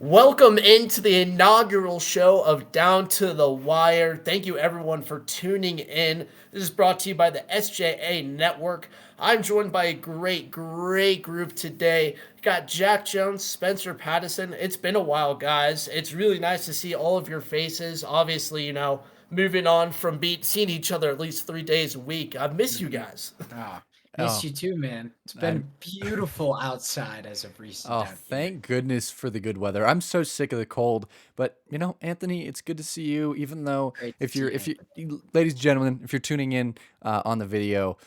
Welcome into the inaugural show of Down to the Wire. Thank you, everyone, for tuning in. This is brought to you by the SJA Network. I'm joined by a great group today. We got Jack Jones, Spencer Pattison. It's been a while, guys. It's really nice to see all of your faces. Obviously, moving on from seeing each other at least 3 days a week. I miss you Mhm. guys. Ah, miss Oh, you too, man. It's I'm been beautiful outside as of recent oh, down here. thank goodness for the good weather. I'm so sick of the cold, but Anthony, it's good to see you. Even though Great to if see you're you, if you Anthony. ladies and gentlemen, if you're tuning in on the video,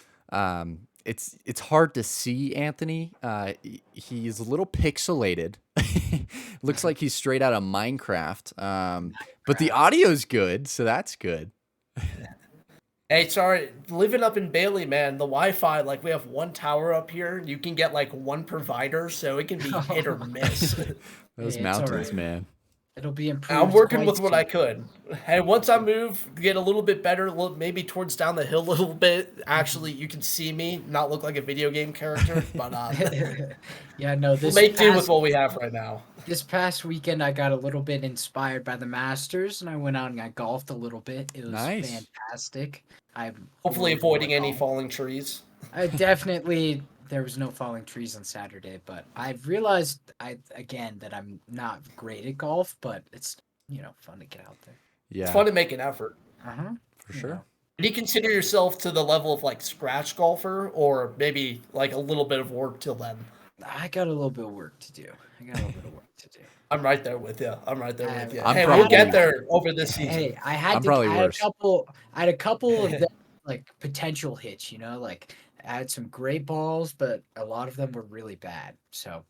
it's hard to see Anthony. He's a little pixelated. Looks like he's straight out of Minecraft. But the Craft. audio's good, so that's good. Hey, sorry, living up in Bailey, man, the Wi-Fi, like we have one tower up here. You can get like one provider, so it can be hit or miss. Those Hey, it's all mountains, right. man. It'll be I'm improved working quite with what I soon. could. Hey, once I move, get a little bit better, maybe towards down the hill a little bit. Actually, you can see me, not look like a video game character, but Yeah, no, we'll this make do with past what we have right now. this past weekend I got a little bit inspired by the Masters and I went out and I golfed a little bit. It was Nice. fantastic. I Hopefully, love my avoiding any golf. falling trees. I definitely there was no falling trees on Saturday, but I've realized that I'm not great at golf, but it's fun to get out there. It's Yeah, fun to make an effort. Uh-huh. for You sure. know. Do you consider yourself to the level of like scratch golfer, or maybe like a little bit of work till then? I got a little bit of work to do. I got a little bit of work to do. I'm right there with you. I'm right there with you. I'm Hey, I we'll had a get probably there over this season. hey, I'm probably worse. I had a couple of them like potential hits, like I had some great balls, but a lot of them were really bad. So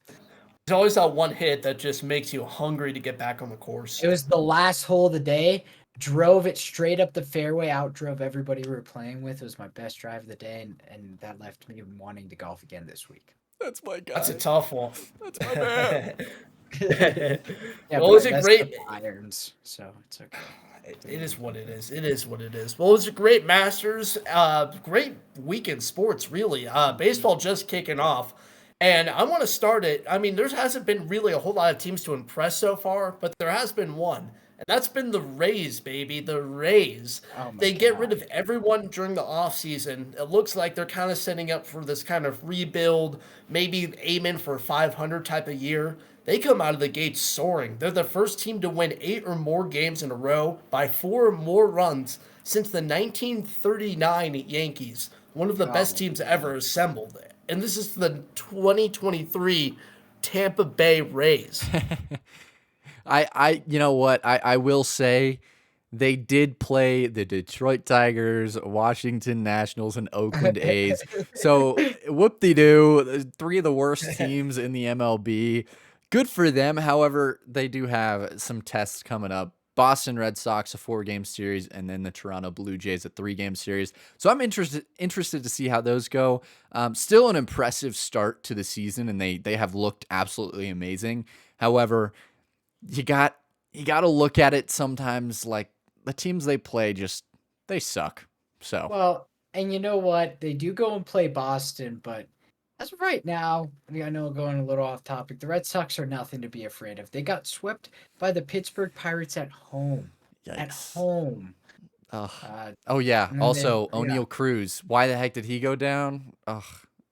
There's always that one hit that just makes you hungry to get back on the it course. was the last hole of the day. Drove it straight up the fairway, outdrove everybody we were playing with. It was my best drive of the day, and that left me wanting to golf again this week. That's my That's a guy. tough one. That's my man. Yeah, Well, it but I was a messed up great. the irons, so it's okay. It is what it is. It is what it is. Well, it was a great Masters. Great weekend sports, really. Mhm. Baseball just kicking off. And I want to start it. I mean, there hasn't been really a whole lot of teams to impress so far, but there has been one. And that's been the Rays, baby. The Rays. Oh my They get rid god. of everyone during the offseason. It looks like they're kind of setting up for this kind of rebuild, maybe aiming for 500 type of year. They come out of the gate soaring. They're the first team to win 8 or more games in a row by 4 or more runs since the 1939 Yankees, one of the Oh best my teams god. ever assembled. And this is the 2023 Tampa Bay Rays. You know what? I will say they did play the Detroit Tigers, Washington Nationals, and Oakland A's. So whoop de doo, three of the worst teams in the MLB. Good for them. However, they do have some tests coming up. Boston Red Sox a 4-game series, and then the Toronto Blue Jays a 3-game series. So I'm interested to see how those go. Still an impressive start to the season, and they have looked absolutely amazing. However, you got you got to look at it sometimes like the teams they play just they suck. So, Well, and you know what? They do go and play Boston, but as of right now, I know going a little off topic, the Red Sox are nothing to be afraid of. They got swept by the Pittsburgh Pirates at home. At yikes. home. Ugh. Uh, Oh yeah, and then also yeah. O'Neal Cruz. Why the heck did he go down? Ugh.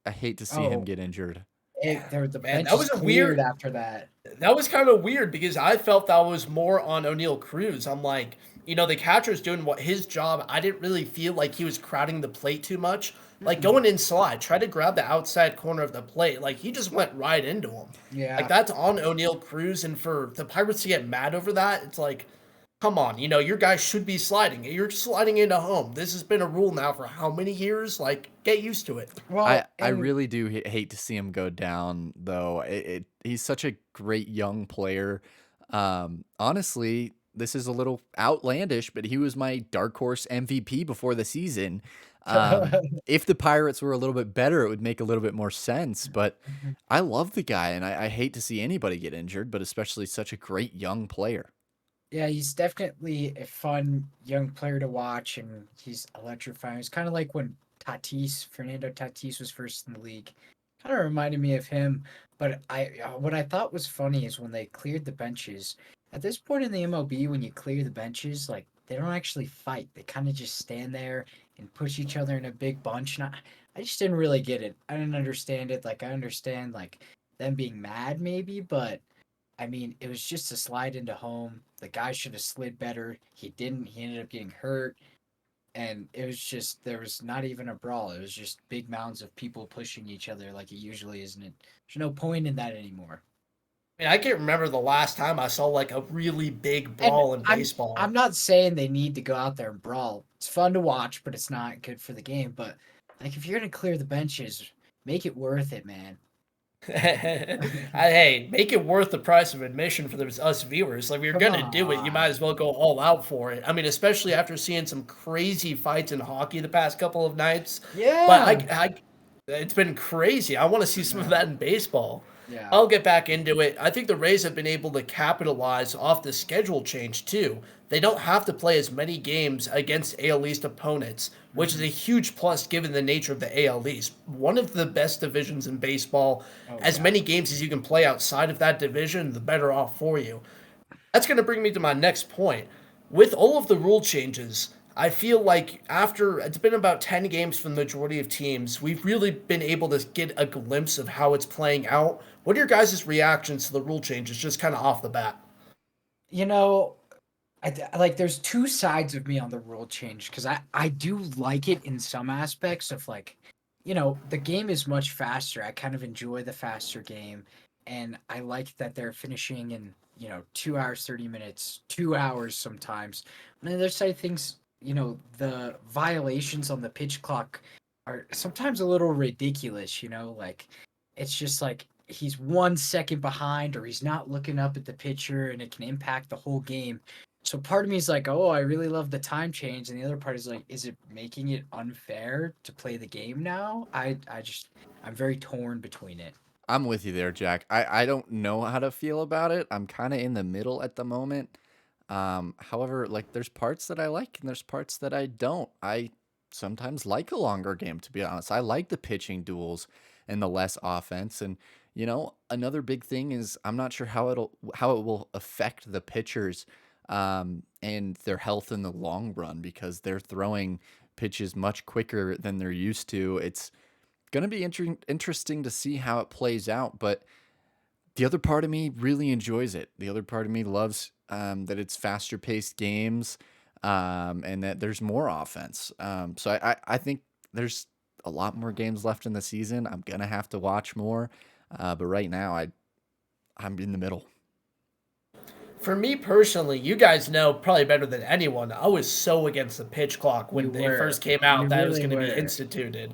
I hate to see him Oh, get injured. the Man, bench that is was a cleared weird. after that. That was kind of weird because I felt that was more on O'Neal Cruz. I'm like, the catcher's doing what his job. I didn't really feel like he was crowding the plate too much. Like Mm-mm. going in slide, try to grab the outside corner of the plate. Like he just went right into him. Like Yeah. that's on O'Neal Cruz, and for the Pirates to get mad over that, it's like, come on, your guy should be sliding. You're sliding into home. This has been a rule now for how many years? Like, get used to it. I Well, I and really do hate to see him go down though. He's such a great young player. Honestly, this is a little outlandish, but he was my dark horse MVP before the season. If the Pirates were a little bit better, it would make a little bit more sense. But I love the guy, and I hate to see anybody get injured, but especially such a great young player. yeah, he's definitely a fun young player to watch, and he's electrifying. It's kind of like when Fernando Tatis was first in the league. kind of reminded me of him. But what I thought was funny is when they cleared the benches. At this point in the MLB, when you clear the benches, like they don't actually fight. They kind of just stand there and push each other in a big bunch. And I just didn't really get it. I didn't understand it. Like I understand like them being mad maybe, but I mean it was just a slide into home. The guy should have slid better. He didn't. He ended up getting hurt. And it was just there was not even a brawl. It was just big mounds of people pushing each other like it usually is, and there's no point in that anymore. I mean, I can't remember the last time I saw like a really big And brawl in I'm baseball. not saying they need to go out there and brawl. It's fun to watch, but it's not good for the game. But like if you're gonna clear the benches, make it worth it, man. Hey, make it worth the price of admission for those us viewers. Like, if you're Come gonna do it, you might on. as well go all out for it. I mean, especially after seeing some crazy fights in hockey the past couple of nights. But Yeah. it's been crazy. I want to see I some of that know. in baseball. Yeah. I'll get back into it. I think the Rays have been able to capitalize off the schedule change too. They don't have to play as many games against AL East opponents, which is Hmm. a huge plus given the nature of the AL East. One of the best divisions in baseball. Oh As yeah. many games as you can play outside of that division, the better off for you. That's going to bring me to my next point. With all of the rule changes, I feel like after it's been about 10 games for the majority of teams, we've really been able to get a glimpse of how it's playing out. What are your guys' reactions to the rule changes just kind of off the bat? You know, like there's two sides of me on the rule change because I do like it in some aspects of like the game is much faster. I kind of enjoy the faster game, and I like that they're finishing in 2 hours 30 minutes, 2 hours sometimes. On the other side of things, the violations on the pitch clock are sometimes a little ridiculous. Like it's just like he's 1 second behind or he's not looking up at the pitcher and it can impact the whole game. So part of me is like, oh, I really love the time change, and the other part is like, is it making it unfair to play the game now? I'm very torn between it. I'm with you there, Jack. I don't know how to feel about it. I'm kind of in the middle at the moment. However, like there's parts that I like and there's parts that I don't. I sometimes like a longer game, to be honest. I like the pitching duels and the less offense. And another big thing is I'm not sure how it will affect the pitchers and their health in the long run because they're throwing pitches much quicker than they're used to. It's going to be interesting to see how it plays out, but the other part of me really enjoys it. The other part of me loves that it's faster paced games and that there's more offense. So I think there's a lot more games left in the season. I'm going to have to watch more. But right now, I'm in the middle. For me personally, you guys know probably better than anyone, I was so against the pitch clock You when they were, first came you out that it was really going to be were. instituted.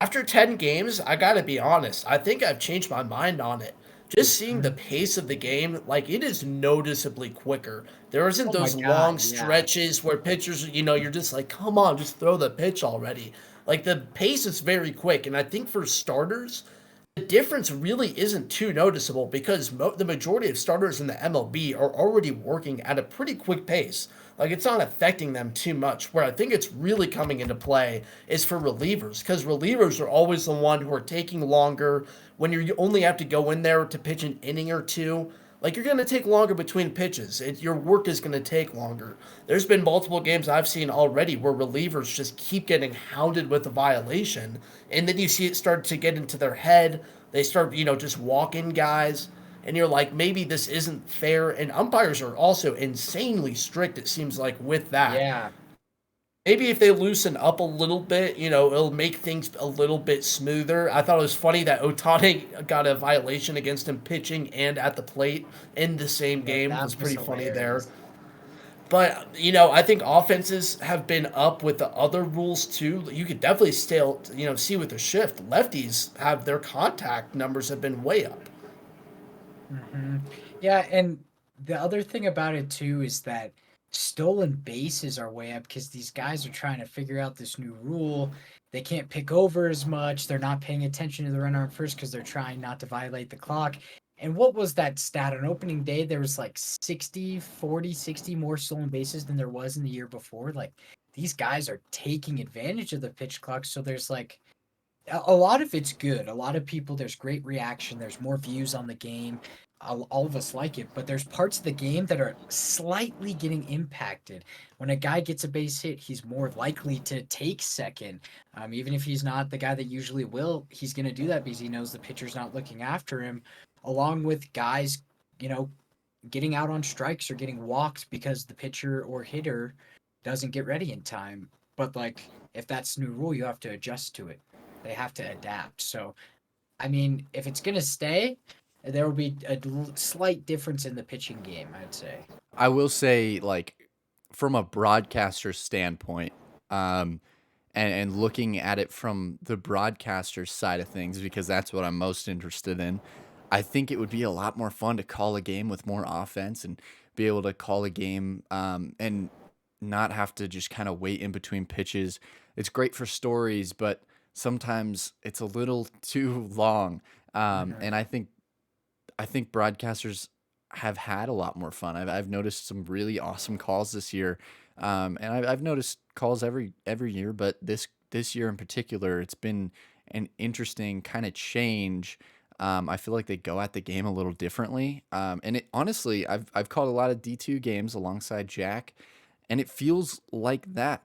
After 10 games, I gotta be honest, I think I've changed my mind on it. Just seeing the Mhm. pace of the game, like it is noticeably quicker. There isn't Oh my those long god, yeah. stretches where pitchers, you're just like, come on, just throw the pitch already. Like the pace is very quick, and I think for starters, the difference really isn't too noticeable because the majority of starters in the MLB are already working at a pretty quick pace. Like it's not affecting them too much. Where I think it's really coming into play is for relievers because relievers are always the one who are taking longer when you only have to go in there to pitch an inning or two. Like you're going to take longer between pitches. Your work is going to take longer. There's been multiple games I've seen already where relievers just keep getting hounded with a violation, and then you see it start to get into their head. They start, just walking guys, and you're like, maybe this isn't fair. And umpires are also insanely strict. It seems like with that. Yeah. Maybe if they loosen up a little bit, it'll make things a little bit smoother. I thought it was funny that Otani got a violation against him pitching and at the plate in the same Yeah, game. It was that was pretty funny there. hilarious. But, I think offenses have been up with the other rules too. You could definitely still, see with the shift. Lefties have their contact numbers have been way up. Hmm. Yeah, and the other thing about it too is that stolen bases are way up because these guys are trying to figure out this new rule. They can't pick over as much. They're not paying attention to the runner on first because they're trying not to violate the clock. And what was that stat? On opening day, there was like 60 more stolen bases than there was in the year before. Like these guys are taking advantage of the pitch clock. So there's like A lot of it's good. A lot of people, there's great reaction. There's more views on the game. All of us like it, but there's parts of the game that are slightly getting impacted. When a guy gets a base hit, he's more likely to take second. Even if he's not the guy that usually will, he's going to do that because he knows the pitcher's not looking after him. Along with guys, you know, getting out on strikes or getting walked because the pitcher or hitter doesn't get ready in time. But like, if that's the new rule, you have to adjust to it. They have to adapt. So, I mean, if it's gonna stay, there will be a slight difference in the pitching game, I'd say. I will say, like, from a broadcaster standpoint, and looking at it from the broadcaster side of things, because that's what I'm most interested in. I think it would be a lot more fun to call a game with more offense and be able to call a game and not have to just kind of wait in between pitches. It's great for stories, but sometimes it's a little too long. Mhm. And I think broadcasters have had a lot more fun. I've noticed some really awesome calls this year, and I've noticed calls every year, but this year in particular, it's been an interesting kind of change. I feel like they go at the game a little differently, and it honestly, I've called a lot of D2 games alongside Jack, and it feels like that,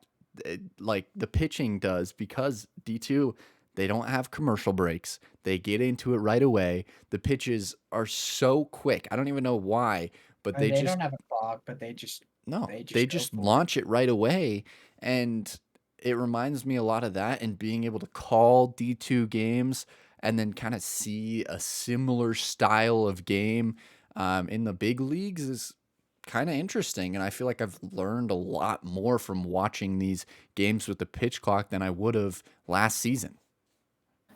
like the pitching does, because D2, they don't have commercial breaks. They get into it right away. The pitches are so quick. I don't even know why, but And they they just don't have a clock, but they just no, they they just go just for it. launch it right away. And it reminds me a lot of that, and being able to call D2 games and then kind of see a similar style of game in the big leagues is kind of interesting. And I feel like I've learned a lot more from watching these games with the pitch clock than I would have last season.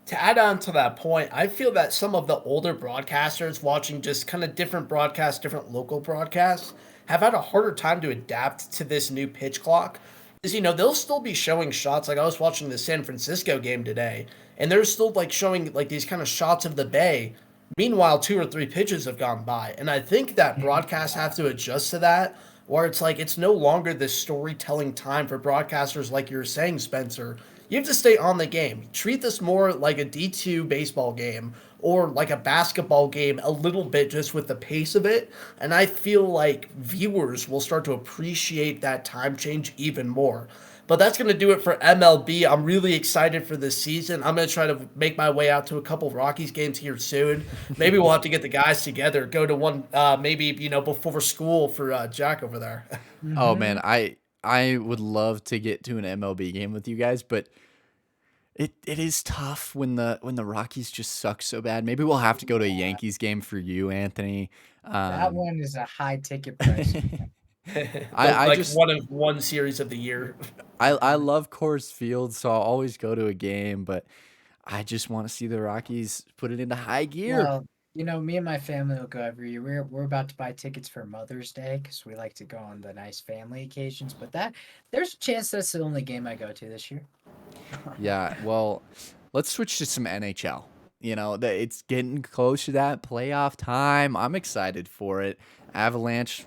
To add on to that point, I feel that some of the older broadcasters watching just kind of different broadcasts, different local broadcasts, have had a harder time to adapt to this new pitch clock. Because, they'll still be showing shots. Like, I was watching the San Francisco game today, and they're still, like, showing, like, these kind of shots of the Bay. Meanwhile, two or three pitches have gone by. And I think that broadcasts have to adjust to that, where it's like it's no longer this storytelling time for broadcasters, like you're saying, Spencer. You have to stay on the game. Treat this more like a D2 baseball game or like a basketball game a little bit, just with the pace of it. And I feel like viewers will start to appreciate that time change even more. But that's going to do it for MLB. I'm really excited for this season. I'm going to try to make my way out to a couple Rockies games here soon. Maybe we'll have to get the guys together, go to one, maybe, before school for Jack over there. Oh man, Hmm. I would love to get to an MLB game with you guys, but it is tough when the Rockies just suck so bad. Maybe we'll have to go to a Yankees game for you, Anthony. That Um, one is a high ticket price. I Like just one series of the year. I love Coors Field, so I'll always go to a game, but I just want to see the Rockies put it into high gear. Well, me and my family will go every year. We're about to buy tickets for Mother's Day because we like to go on the nice family occasions. But there's a chance that's the only game I go to this year. Yeah, well, let's switch to some NHL. It's getting close to that playoff time. I'm excited for it. Avalanche,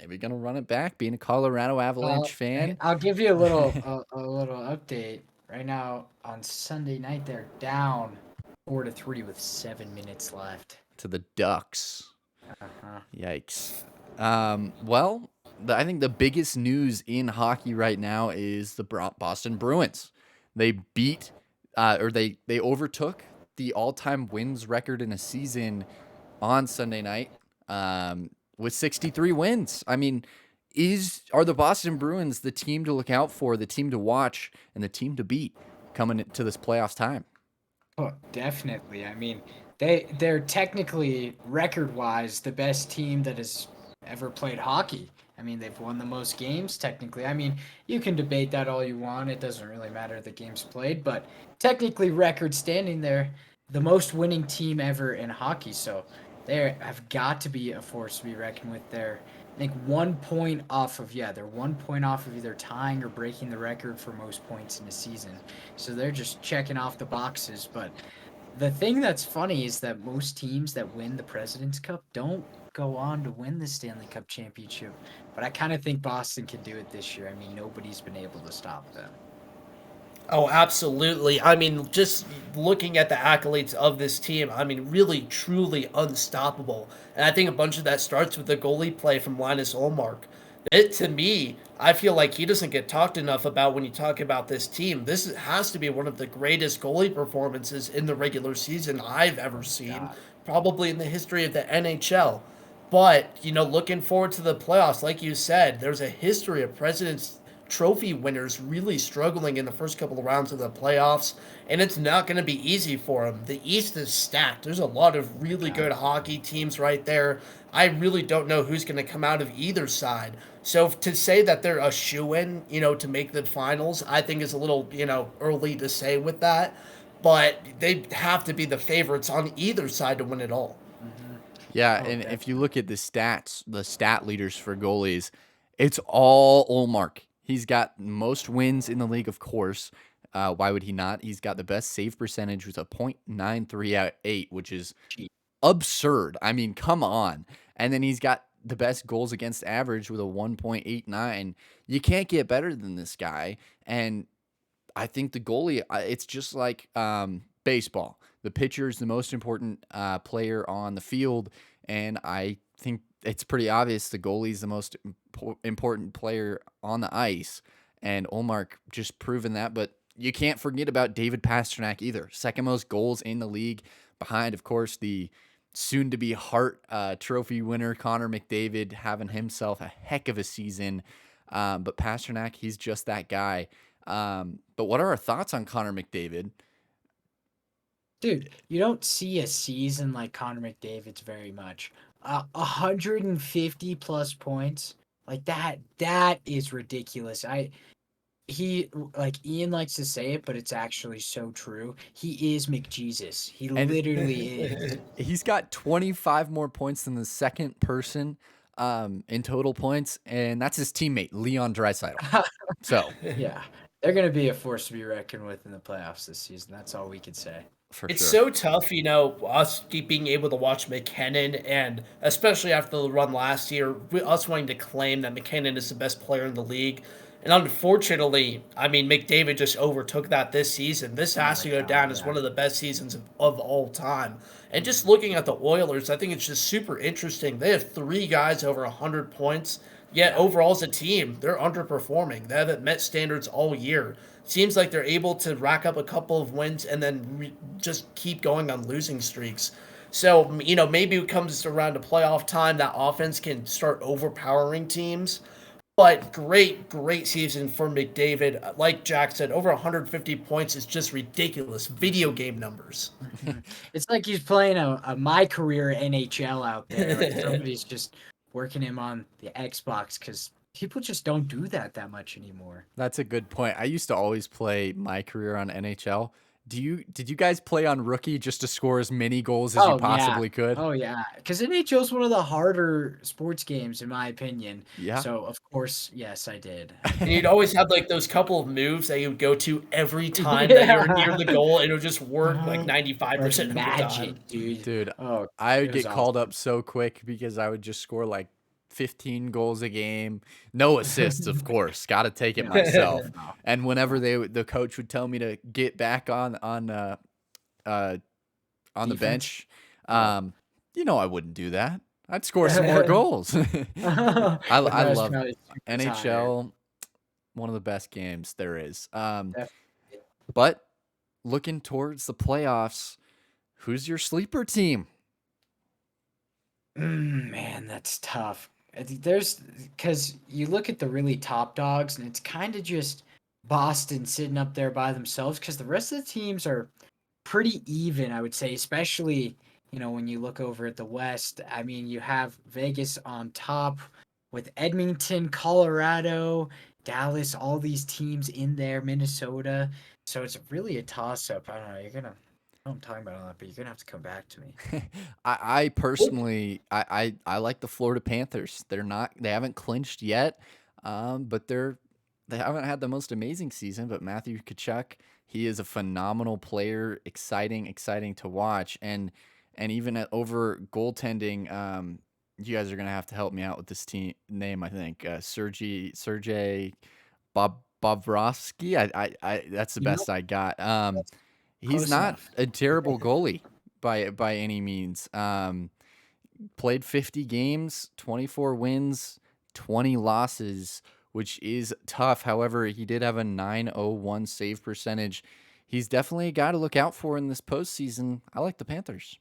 maybe gonna run it back. Being a Colorado Avalanche fan, I'll give you a little update. Right now on Sunday night, they're down 4-3 with 7 minutes left. to the Ducks. Uh-huh. Yikes. Well, I think the biggest news in hockey right now is the Boston Bruins. They beat, or they overtook the all-time wins record in a season on Sunday night, with 63 wins. I mean, are the Boston Bruins the team to look out for, the team to watch, and the team to beat coming into this playoffs time? Oh, definitely. I mean, they're technically record-wise the best team that has ever played hockey. I mean, they've won the most games technically. I mean, you can debate that all you want. It doesn't really matter the games played, but technically record standing they're the most winning team ever in hockey. So they have got to be a force to be reckoned with there. I think 1 point off of they're 1 point off of either tying or breaking the record for most points in a season. So they're just checking off the boxes. But the thing that's funny is that most teams that win the President's Cup don't go on to win the Stanley Cup championship. But I kind of think Boston can do it this year. I mean, nobody's been able to stop them. Oh, absolutely. I mean, just looking at the accolades of this team, I mean, really, truly unstoppable. And I think a bunch of that starts with the goalie play from Linus Olmark. It, to me, I feel like he doesn't get talked enough about when you talk about this team. Has to be one of the greatest goalie performances in the regular season I've ever seen, God. probably in the history of the NHL. But, looking forward to the playoffs, like you said, there's a history of President's Trophy winners really struggling in the first couple of rounds of the playoffs, and it's not going to be easy for them. The East is stacked. There's a lot of really good hockey teams right there. I really don't know who's going to come out of either side. So to say that they're a shoe-in, to make the finals, I think is a little, early to say with that. But they have to be the favorites on either side to win it all. Hmm. Yeah, Oh, and definitely. if you look at the stats, the stat leaders for goalies, it's all Olmark. He's got most wins in the league, of course. Why would he not? He's got the best save percentage with a .938, which is absurd. I mean, come on. And then he's got the best goals against average with a 1.89. You can't get better than this guy. And I think the goalie, it's just like baseball. The pitcher is the most important player on the field, and I think it's pretty obvious the goalie is the most important player on the ice. And Olmark just proven that, but you can't forget about David Pastrnak either. Second most goals in the league, behind, of course, the soon-to-be Hart Trophy winner Connor McDavid, having himself a heck of a season. But Pastrnak, he's just that guy. But what are our thoughts on Connor McDavid? Dude, you don't see a season like Connor McDavid's very much. 150 plus points. Like that is ridiculous. He like Ian likes to say it, but it's actually so true. He is McJesus. He And literally is. he's got 25 more points than the second person in total points, and that's his teammate, Leon Draisaitl. So, Yeah. They're gonna be a force to be reckoned with in the playoffs this season. That's all we could say. for It's sure. so tough, us being able to watch McKinnon, and especially after the run last year, us wanting to claim that McKinnon is the best player in the league. And unfortunately, I mean, McDavid just overtook that this season. This Oh has my to go god, down as yeah. one of the best seasons of all time. And just Mhm. looking at the Oilers, I think it's just super interesting. They have three guys over 100 points, yet Yeah. overall as a team, they're underperforming. They haven't met standards all year. Seems like they're able to rack up a couple of wins and then just keep going on losing streaks. So, maybe it comes around to playoff time, that offense can start overpowering teams. But great, great season for McDavid. Like Jack said, over 150 points is just ridiculous. Video game numbers. Mhm. It's like he's playing a my career NHL out there. Like somebody's just working him on the Xbox because people just don't do that much anymore. That's a good point. I used to always play my career on NHL. Did you guys play on rookie just to score as many goals as you Oh yeah. possibly could? Oh yeah. Because NHL is one of the harder sports games in my opinion. Yeah. So of course, yes, I did. I And you'd did. always have like those couple of moves that you would go to every time that you're near Yeah. the goal, and it would just work like Uh-huh. Like 95% of the magic, time. dude. Dude, Oh, I it would was get called up awesome. so quick because I would just score like 15 goals a game. No assists, of course. Got to take it Yeah. myself. No, And whenever no. the coach would tell me to get back uh on the Defense? bench, Oh. um I wouldn't do that. I'd score some more goals. The I guy's love probably super tired. NHL, one of the best games there is. Definitely. But looking towards the playoffs, who's your sleeper team? Man, that's tough. I think there's because you look at the really top dogs, and it's kind of just Boston sitting up there by themselves. Because the rest of the teams are pretty even, I would say, especially when you look over at the West. I mean, you have Vegas on top with Edmonton, Colorado, Dallas, all these teams in there, Minnesota. So it's really a toss up. I don't know. I know I'm talking about all that, but you're gonna have to come back to me. I personally I like the Florida Panthers. They haven't clinched yet, but they haven't had the most amazing season. But Matthew Kachuk, he is a phenomenal player, exciting to watch, and even over goaltending, you guys are gonna have to help me out with this team name. I think Sergey Bobrovsky. I that's the You know, best I got. that's He's close not enough. a terrible goalie by any means. Played 50 games, 24 wins, 20 losses, which is tough. However, he did have a 901 save percentage. He's definitely a guy to look out for in this postseason. I like the Panthers.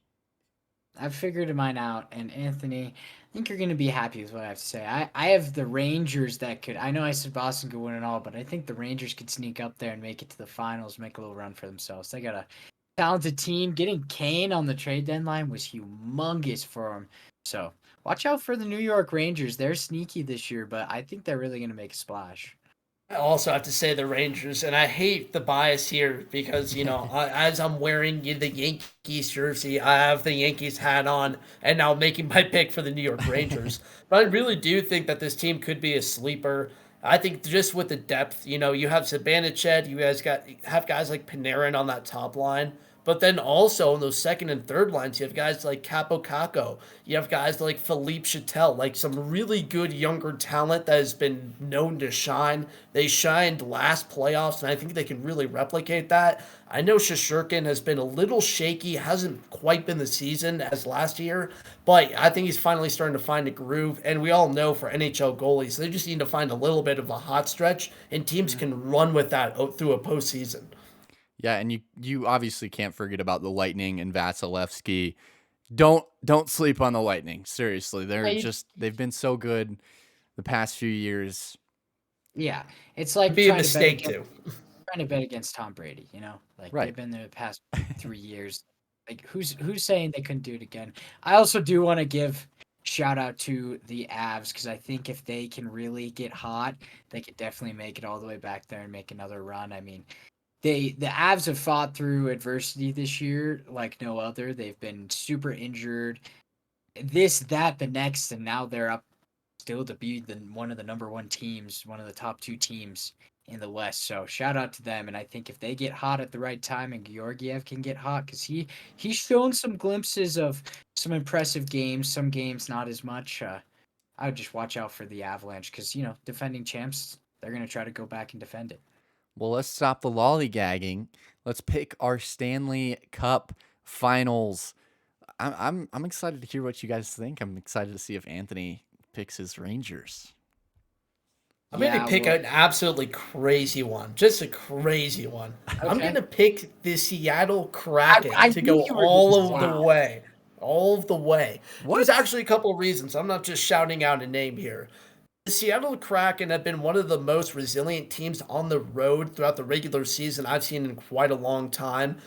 I've figured mine out, and Anthony, I think you're going to be happy with what I have to say. I have the Rangers that could. I know I said Boston could win it all, but I think the Rangers could sneak up there and make it to the finals, make a little run for themselves. They got a talented team. Getting Kane on the trade deadline was humongous for them. So watch out for the New York Rangers. They're sneaky this year, but I think they're really going to make a splash. I also have to say the Rangers, and I hate the bias here because, as I'm wearing the Yankees jersey, I have the Yankees hat on, and now making my pick for the New York Rangers. But I really do think that this team could be a sleeper. I think just with the depth, you have Zibanejad, you guys have guys like Panarin on that top line. But then also in those second and third lines, you have guys like Capo Caco. You have guys like Philippe Chatel, like some really good younger talent that has been known to shine. They shined last playoffs, and I think they can really replicate that. I know Shishkin has been a little shaky, hasn't quite been the season as last year, but I think he's finally starting to find a groove. And we all know for NHL goalies, they just need to find a little bit of a hot stretch, and teams can run with that through a postseason. Yeah, and you obviously can't forget about the Lightning and Vasilevsky. Don't sleep on the Lightning. Seriously, Hey, they've been so good the past few years. yeah, it's It'd like be a mistake too. trying to bet against Tom Brady, Like Right. they've been there the past 3 years. Like who's saying they couldn't do it again? I also do want to give shout out to the Avs because I think if they can really get hot, they could definitely make it all the way back there and make another run. I mean, the Avs have fought through adversity this year like no other. They've been super injured, this, that, the next, and now they're up still to be one of the number one teams, one of the top two teams in the West. So shout out to them. And I think if they get hot at the right time, and Georgiev can get hot, because he's shown some glimpses of some impressive games, some games not as much. I would just watch out for the Avalanche because defending champs, they're gonna try to go back and defend it. Well, let's stop the lollygagging. Let's pick our Stanley Cup finals. I'm excited to hear what you guys think. I'm excited to see if Anthony picks his Rangers. I'm going to Yeah, pick well, an absolutely crazy one. Just a crazy one. I'm going okay. to pick the Seattle I, Kraken I to knew go you were gonna all of the wow. way. All of the way. There's What? actually a couple of reasons. I'm not just shouting out a name here. The Seattle Kraken have been one of the most resilient teams on the road throughout the regular season I've seen in quite a long time.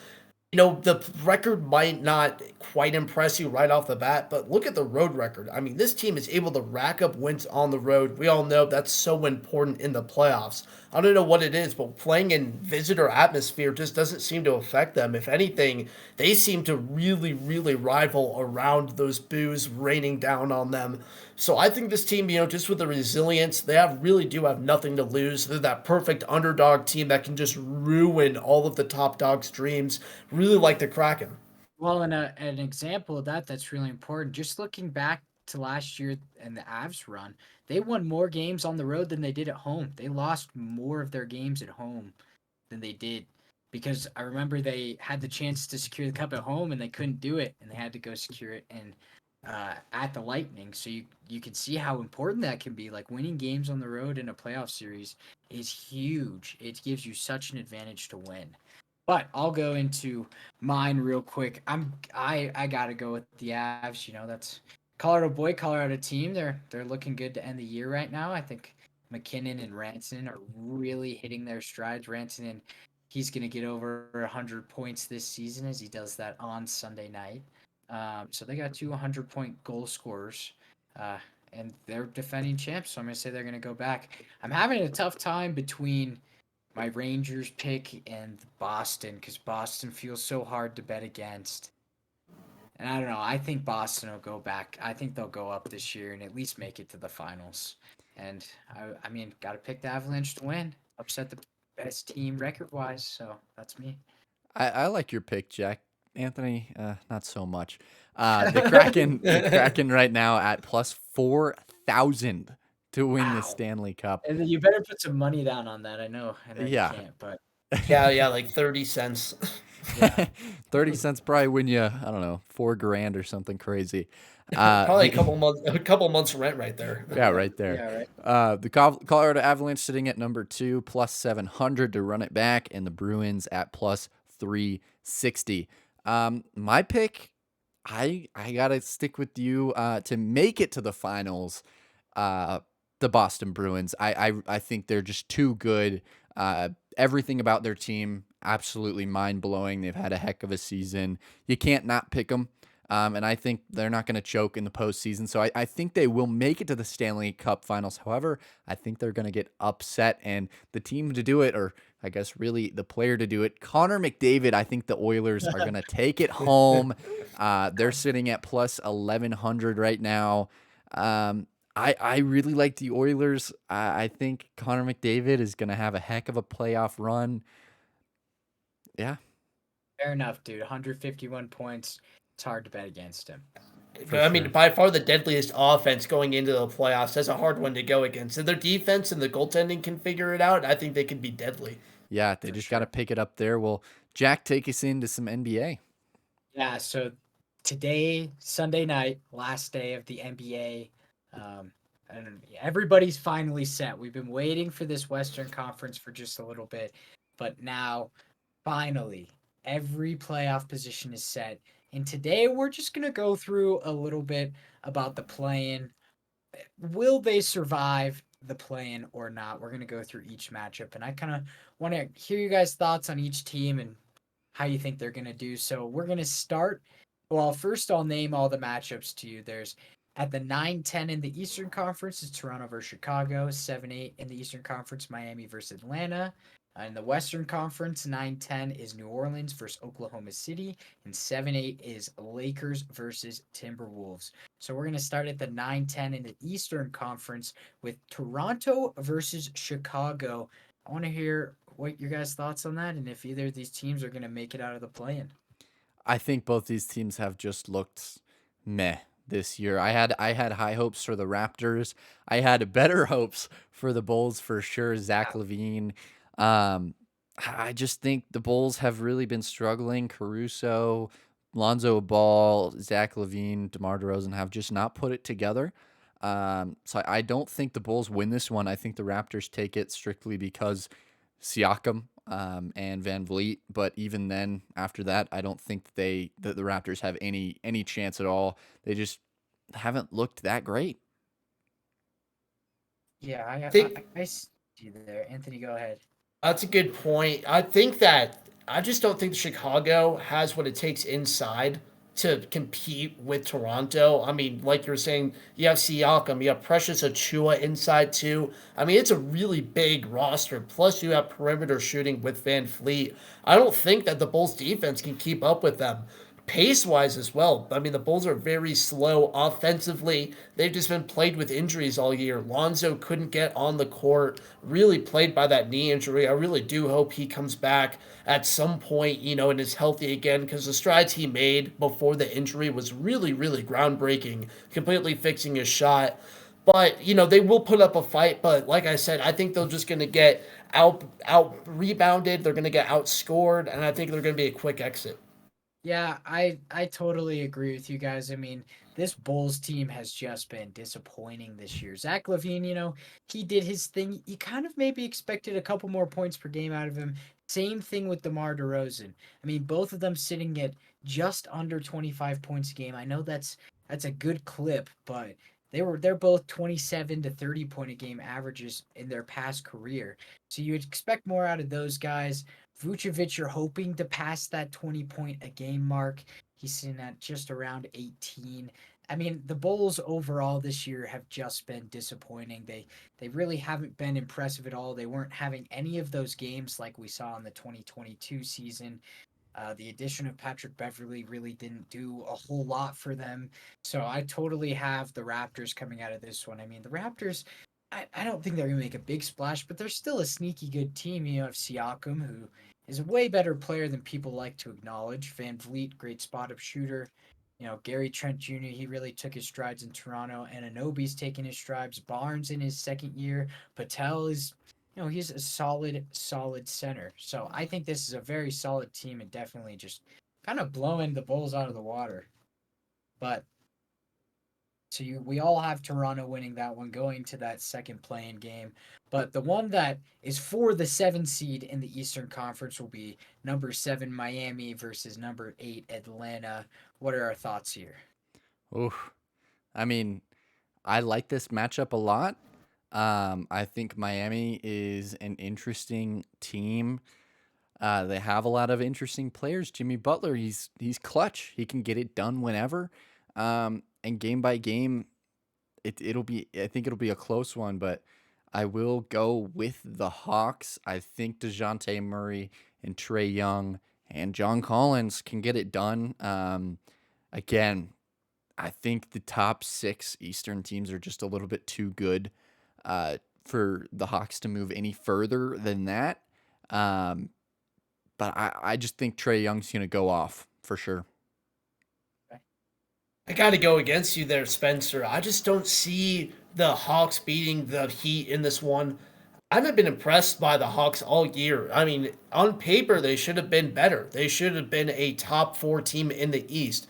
The record might not quite impress you right off the bat, but look at the road record. I mean, this team is able to rack up wins on the road. We all know that's so important in the playoffs. I don't know what it is, but playing in visitor atmosphere just doesn't seem to affect them. If anything, they seem to really, really rival around those boos raining down on them. So I think this team, just with the resilience, really do have nothing to lose. They're that perfect underdog team that can just ruin all of the top dogs' dreams. Really like the Kraken. Well, and an example of that's really important. Just looking back to last year and the Avs run, they won more games on the road than they did at home. They lost more of their games at home than they did because I remember they had the chance to secure the cup at home and they couldn't do it, and they had to go secure it and at the Lightning. So you can see how important that can be. Like winning games on the road in a playoff series is huge. It gives you such an advantage to win. But I'll go into mine real quick. I gotta go with the Avs. That's Colorado boy, Colorado team. They're looking good to end the year right now. I think McKinnon and Rantanen are really hitting their strides. Rantanen, he's gonna get over 100 points this season as he does that on Sunday night. So they got two 100-point goal scorers. Uh, and they're defending champs, so I'm gonna say they're gonna go back. I'm having a tough time between my Rangers pick and Boston because Boston feels so hard to bet against. And I don't know. I think Boston will go back. I think they'll go up this year and at least make it to the finals. And I mean, got to pick the Avalanche to win, upset the best team record wise. So that's me. I like your pick, Jack. Anthony, not so much. The Kraken right now at plus 4,000 to win the Wow. Stanley Cup. And then you better put some money down on that. I know you Yeah. can't, but Yeah, like 30 cents. yeah. 30 cents probably win you, I don't know, 4 grand or something crazy. Probably The a couple months rent right there. Yeah, right there. Yeah, right. The Colorado Avalanche sitting at number 2, plus 700 to run it back, and the Bruins at plus 360. My pick, I gotta stick with you to make it to the finals. The Boston Bruins. I think they're just too good. Everything about their team absolutely mind blowing. They've had a heck of a season. You can't not pick them. And I think they're not going to choke in the postseason. So I think they will make it to the Stanley Cup Finals. However, I think they're going to get upset. And the team to do it, or I guess really the player to do it, Connor McDavid, I think the Oilers are going to take it home. They're sitting at plus 1,100 right now. I really like the Oilers. I think Connor McDavid is going to have a heck of a playoff run. Yeah. Fair enough, dude. 151 points. It's hard to bet against him. I mean, by far the deadliest offense going into the playoffs. That's a hard one to go against. If their defense and the goaltending can figure it out, I think they could be deadly. Yeah, they just got to pick it up there. Well, Jack, take us into some NBA. Yeah, so today, Sunday night, last day of the NBA. And everybody's finally set. We've been waiting for this Western Conference for just a little bit, but now, finally, every playoff position is set. And today, we're just going to go through a little bit about the play-in. Will they survive the play-in or not? We're going to go through each matchup, and I kind of want to hear you guys' thoughts on each team and how you think they're going to do. So we're going to start. Well, first I'll name all the matchups to you. There's at the 9-10 in the Eastern Conference, it's Toronto versus Chicago. 7-8 in the Eastern Conference, Miami versus Atlanta. In the Western Conference, 9-10 is New Orleans versus Oklahoma City. And 7-8 is Lakers versus Timberwolves. So we're going to start at the 9-10 in the Eastern Conference with Toronto versus Chicago. I want to hear what your guys' thoughts on that and if either of these teams are going to make it out of the play-in. I think both these teams have just looked meh this year. I had high hopes for the Raptors. I had better hopes for the Bulls for sure. Zach LaVine. I just think the Bulls have really been struggling. Caruso, Lonzo Ball, Zach LaVine, DeMar DeRozan have just not put it together. So I don't think the Bulls win this one. I think the Raptors take it strictly because Siakam and Van Vliet. But even then, after that, I don't think that the Raptors have any chance at all. They just haven't looked that great. Yeah, Think I see you there. Anthony, go ahead. That's a good point. I think that I just don't think Chicago has what it takes inside to compete with Toronto. I mean, like you're saying, you have Siakam, you have Precious Achua inside too. I mean, it's a really big roster. Plus, you have perimeter shooting with Van Fleet. I don't think that the Bulls defense can keep up with them. Pace wise as well. I mean, the Bulls are very slow offensively. They've just been plagued with injuries all year. Lonzo couldn't get on the court, really played by that knee injury. I really do hope he comes back at some point, and is healthy again because the strides he made before the injury was really, really groundbreaking, completely fixing his shot. But, they will put up a fight. But like I said, I think they're just going to get out rebounded. They're going to get outscored. And I think they're going to be a quick exit. Yeah, I totally agree with you guys. I mean, this Bulls team has just been disappointing this year. Zach LaVine, he did his thing. You kind of maybe expected a couple more points per game out of him. Same thing with DeMar DeRozan. I mean, both of them sitting at just under 25 points a game. I know that's a good clip, but they're both 27 to 30 point a game averages in their past career. So you would expect more out of those guys. Vucevic, you're hoping to pass that 20 point a game mark. He's sitting at just around 18. I mean, the Bulls overall this year have just been disappointing. They really haven't been impressive at all. They weren't having any of those games like we saw in the 2022 season. The addition of Patrick Beverly really didn't do a whole lot for them. So I totally have the Raptors coming out of this one. I mean, the Raptors, I don't think they're going to make a big splash, but they're still a sneaky good team. You have Siakam, who is a way better player than people like to acknowledge. Van Vliet, great spot up shooter. Gary Trent Jr., he really took his strides in Toronto. Ananobi's taking his strides. Barnes in his second year. Patel is, he's a solid, solid center. So I think this is a very solid team and definitely just kind of blowing the Bulls out of the water. But we all have Toronto winning that one, going to that second play-in game. But the one that is for the 7 seed in the Eastern Conference will be number 7 Miami versus number 8 Atlanta. What are our thoughts here? Oof. I mean, I like this matchup a lot. I think Miami is an interesting team. They have a lot of interesting players. Jimmy Butler, he's clutch. He can get it done whenever. And game by game, it'll be. I think it'll be a close one, but I will go with the Hawks. I think DeJounte Murray and Trey Young and John Collins can get it done. Again, I think the top 6 Eastern teams are just a little bit too good for the Hawks to move any further than that. But I just think Trey Young's going to go off for sure. I got to go against you there, Spencer. I just don't see the Hawks beating the Heat in this one. I haven't been impressed by the Hawks all year. I mean, on paper, they should have been better. They should have been a top 4 team in the East.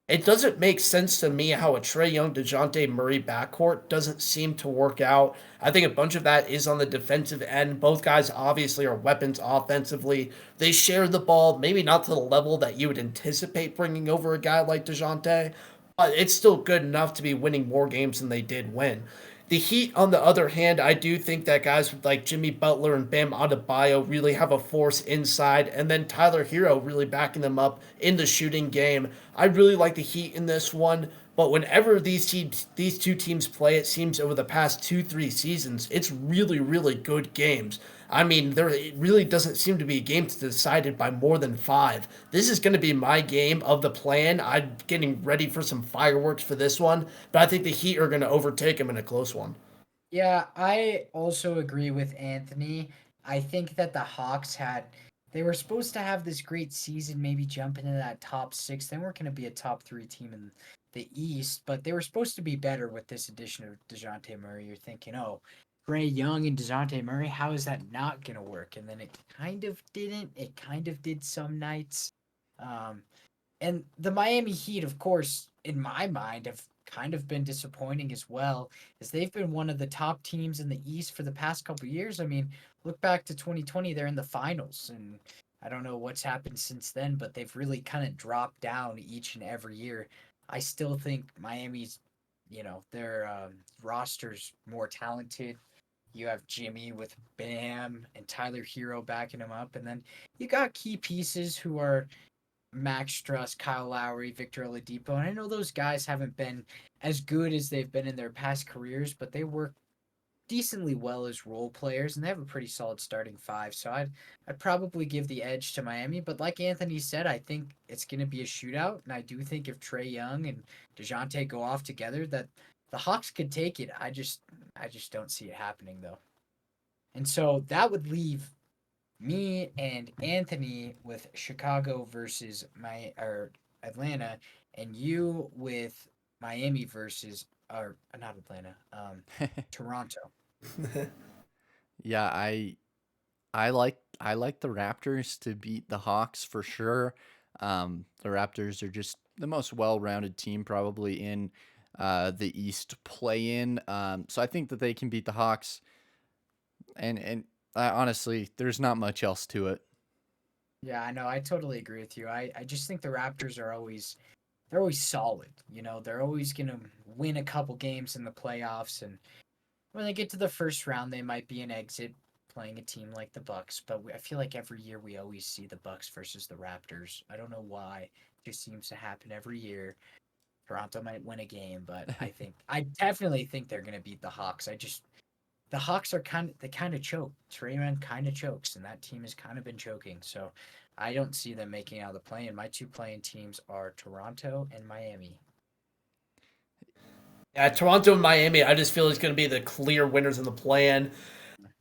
It doesn't make sense to me how a Trey Young, DeJounte Murray backcourt doesn't seem to work out. I think a bunch of that is on the defensive end. Both guys obviously are weapons offensively. They share the ball, maybe not to the level that you would anticipate bringing over a guy like DeJounte, but it's still good enough to be winning more games than they did win. The Heat, on the other hand, I do think that guys like Jimmy Butler and Bam Adebayo really have a force inside, and then Tyler Hero really backing them up in the shooting game. I really like the Heat in this one, but whenever these two teams play, it seems over the past 2-3 seasons, it's really, really good games. I mean, it really doesn't seem to be a game that's decided by more than 5. This is going to be my game of the plan. I'm getting ready for some fireworks for this one, but I think the Heat are going to overtake them in a close one. Yeah, I also agree with Anthony. I think that the Hawks they were supposed to have this great season, maybe jump into that top 6. They weren't going to be a top 3 team in the East, but they were supposed to be better with this addition of DeJounte Murray. You're thinking, oh, Trey Young and DeJounte Murray, how is that not going to work? And then it kind of didn't. It kind of did some nights. Um, and the Miami Heat, of course, in my mind, have kind of been disappointing as well, as they've been one of the top teams in the East for the past couple of years. I mean, look back to 2020, they're in the finals, and I don't know what's happened since then, but they've really kind of dropped down each and every year. I still think Miami's, their roster's more talented. You have Jimmy with Bam and Tyler Hero backing him up, and then you got key pieces who are Max Struss, Kyle Lowry, Victor Oladipo. And I know those guys haven't been as good as they've been in their past careers, but they work decently well as role players, and they have a pretty solid starting 5. So I'd probably give the edge to Miami. But like Anthony said, I think it's going to be a shootout, and I do think if Trey Young and DeJounte go off together, that the Hawks could take it. I just don't see it happening though. And so that would leave me and Anthony with Chicago versus Atlanta, and you with Miami versus or not Atlanta, Toronto. Yeah, I like the Raptors to beat the Hawks for sure. The Raptors are just the most well-rounded team probably in the East play-in. So I think that they can beat the Hawks. And honestly, there's not much else to it. Yeah, I know. I totally agree with you. I just think the Raptors are they're always solid. They're always gonna win a couple games in the playoffs, and when they get to the first round, they might be an exit playing a team like the Bucks. But I feel like every year we always see the Bucks versus the Raptors. I don't know why. It just seems to happen every year. Toronto might win a game, but I definitely think they're gonna beat the Hawks. The Hawks they kind of choke. Trey Young kind of chokes, and that team has kind of been choking. So I don't see them making out of the play. And my 2 playing teams are Toronto and Miami. Yeah, Toronto and Miami, I just feel it's going to be the clear winners in the plan.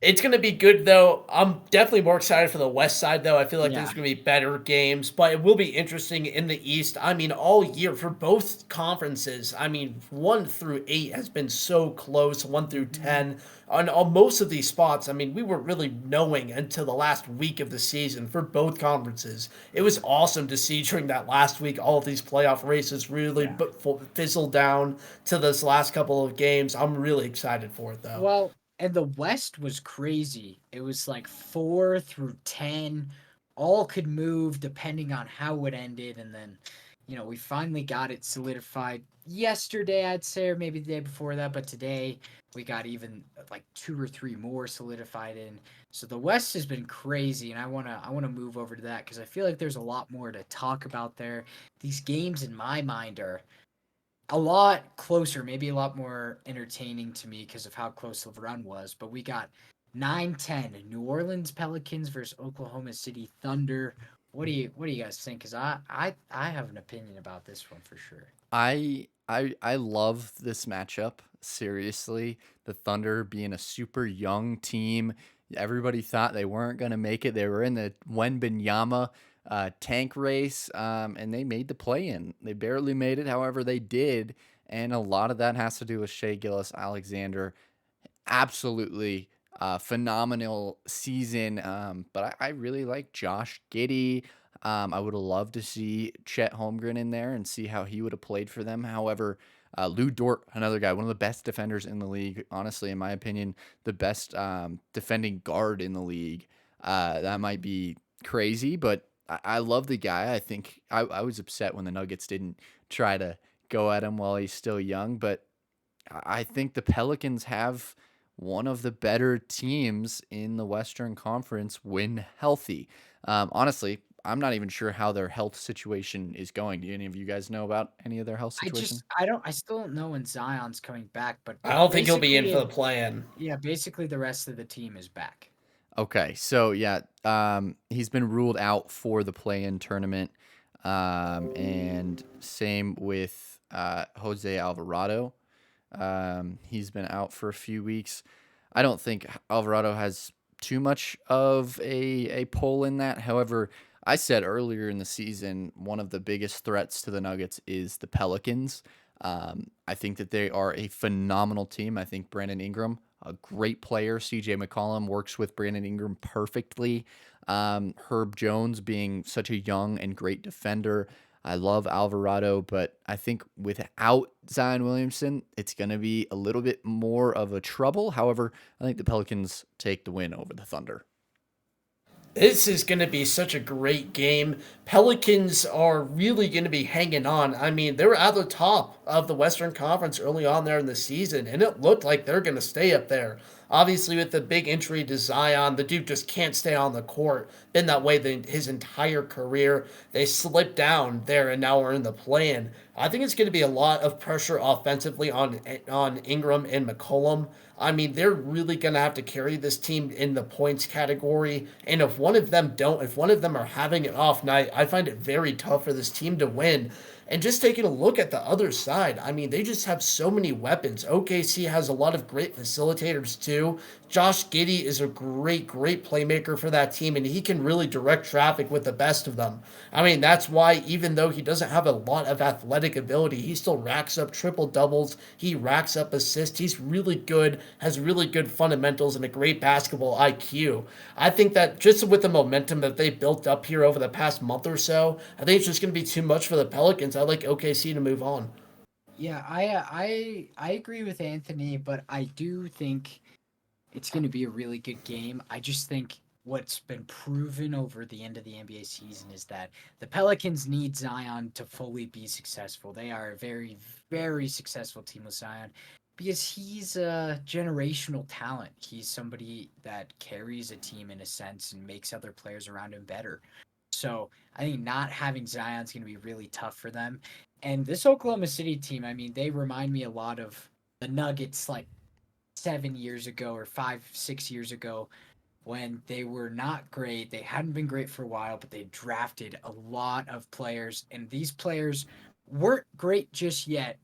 It's going to be good, though. I'm definitely more excited for the West side, though. I feel like there's Yeah. going to be better games, but it will be interesting in the East. I mean, all year for both conferences, I mean, 1 through 8 has been so close, 1 through Mhm. 10. On most of these spots, I mean, we weren't really knowing until the last week of the season for both conferences. It was awesome to see during that last week all of these playoff races really Yeah. fizzle down to this last couple of games. I'm really excited for it, though. Well, and the West was crazy. It was like 4 through 10. All could move depending on how it ended. And then, we finally got it solidified yesterday, I'd say, or maybe the day before that. But today we got even like 2 or 3 more solidified in. So the West has been crazy. And I wanna move over to that because I feel like there's a lot more to talk about there. These games in my mind are a lot closer, maybe a lot more entertaining to me because of how close the run was. But we got 9-10 New Orleans Pelicans versus Oklahoma City Thunder. What do you guys think? Because I have an opinion about this one for sure. I love this matchup. Seriously, the Thunder being a super young team. Everybody thought they weren't going to make it. They were in the Wenbenyama tank race, and they made the play-in. They barely made it, however, they did, and a lot of that has to do with Shea Gillis-Alexander. Absolutely phenomenal season. But I really like Josh Giddey. I would have loved to see Chet Holmgren in there and see how he would have played for them. However, Lou Dort, another guy, one of the best defenders in the league. Honestly, in my opinion, the best defending guard in the league. That might be crazy, but I love the guy. I think I was upset when the Nuggets didn't try to go at him while he's still young, but I think the Pelicans have one of the better teams in the Western Conference when healthy. Honestly, I'm not even sure how their health situation is going. Do any of you guys know about any of their health situation? I still don't know when Zion's coming back, but I don't think he'll be in for basically, the play-in. yeah, basically the rest of the team is back. Okay, so yeah, he's been ruled out for the play-in tournament, and same with Jose Alvarado. He's been out for a few weeks. I don't think Alvarado has too much of a pull in that. However, I said earlier in the season, one of the biggest threats to the Nuggets is the Pelicans. I think that they are a phenomenal team. I think Brandon Ingram, a great player. CJ McCollum works with Brandon Ingram perfectly. Herb Jones being such a young and great defender. I love Alvarado, but I think without Zion Williamson, it's going to be a little bit more of a trouble. However, I think the Pelicans take the win over the Thunder. This is going to be such a great game. Pelicans are really going to be hanging on. I mean, they were at the top of the Western Conference early on there in the season, and it looked like they're going to stay up there. Obviously, with the big injury to Zion, the dude just can't stay on the court. Been that way his entire career. They slipped down there, and now we're in the play-in. I think it's going to be a lot of pressure offensively on Ingram and McCollum. I mean, they're really going to have to carry this team in the points category. And if one of them are having an off night, I find it very tough for this team to win. And just taking a look at the other side, I mean, they just have so many weapons. OKC has a lot of great facilitators too. Josh Giddey is a great playmaker for that team, and he can really direct traffic with the best of them. I mean, that's why even though he doesn't have a lot of athletic ability, he still racks up triple doubles. He racks up assists. He's really good, has really good fundamentals, and a great basketball IQ. I think that just with the momentum that they built up here over the past month or so, I think it's just going to be too much for the Pelicans. I like OKC to move on. Yeah, I agree with Anthony, but I do think it's going to be a really good game. I just think what's been proven over the end of the NBA season is that the Pelicans need Zion to fully be successful. They are a very successful team with Zion because he's a generational talent. He's somebody that carries a team in a sense and makes other players around him better. So I think not having Zion's going to be really tough for them. And this Oklahoma City team, I mean, they remind me a lot of the Nuggets, like 7 years ago or 5, 6 years ago when they were not great. They hadn't been great for a while, but they drafted a lot of players, and these players weren't great just yet.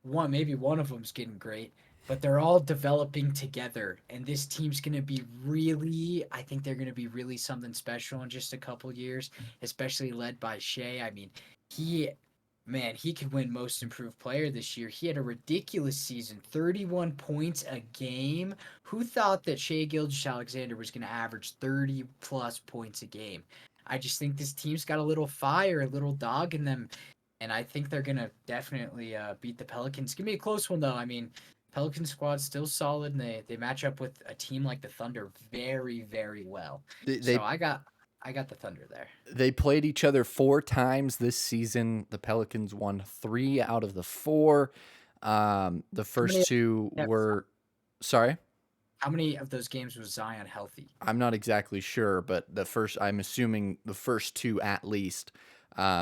Maybe one of them's getting great, but they're all developing together. And this team's going to be really, I think they're going to be really something special in just a couple years, especially led by Shea. I mean, he, man, he could win most improved player this year. He had a ridiculous season, 31 points a game. Who thought that Shea Gilgeous-Alexander was going to average 30 plus points a game? I just think this team's got a little fire, a little dog in them, and I think they're gonna definitely beat the Pelicans. Give me a close one though. I mean, Pelican squad's still solid, and they match up with a team like the Thunder very very well. They So I got the Thunder there. they played each other 4 times this season. The Pelicans won 3 out of the 4. The first many 2 have were sorry. How many of those games was Zion healthy? I'm not exactly sure, but I'm assuming the first 2 at least,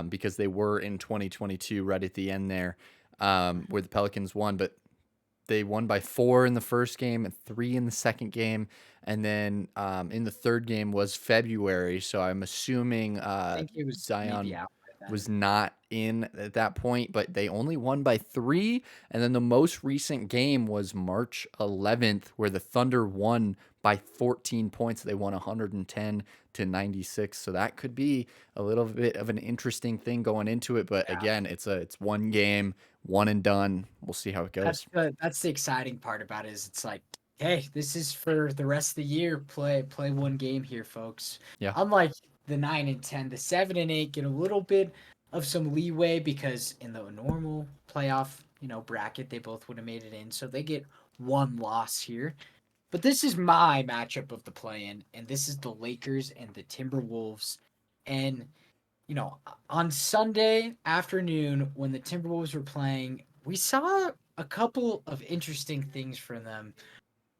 because they were in 2022 right at the end there, where the Pelicans won, but they won by 4 in the first game and 3 in the second game, and then in the third game was February, so I'm assuming I think it was maybe Zion out by was then. not in at that point, but they only won by 3. And then the most recent game was March 11th, where the Thunder won by 14 points. They won 110-96. So that could be a little bit of an interesting thing going into it. But Yeah. again, it's one game, one and done. We'll see how it goes. That's the exciting part about it. Is it's like, hey, this is for the rest of the year. Play one game here, folks. Yeah. Unlike the 9 and 10, the 7 and 8 get a little bit of some leeway because in the normal playoff, bracket, they both would have made it in, so they get one loss here. But this is my matchup of the play-in, and this is the Lakers and the Timberwolves. And on Sunday afternoon when the Timberwolves were playing, we saw a couple of interesting things from them.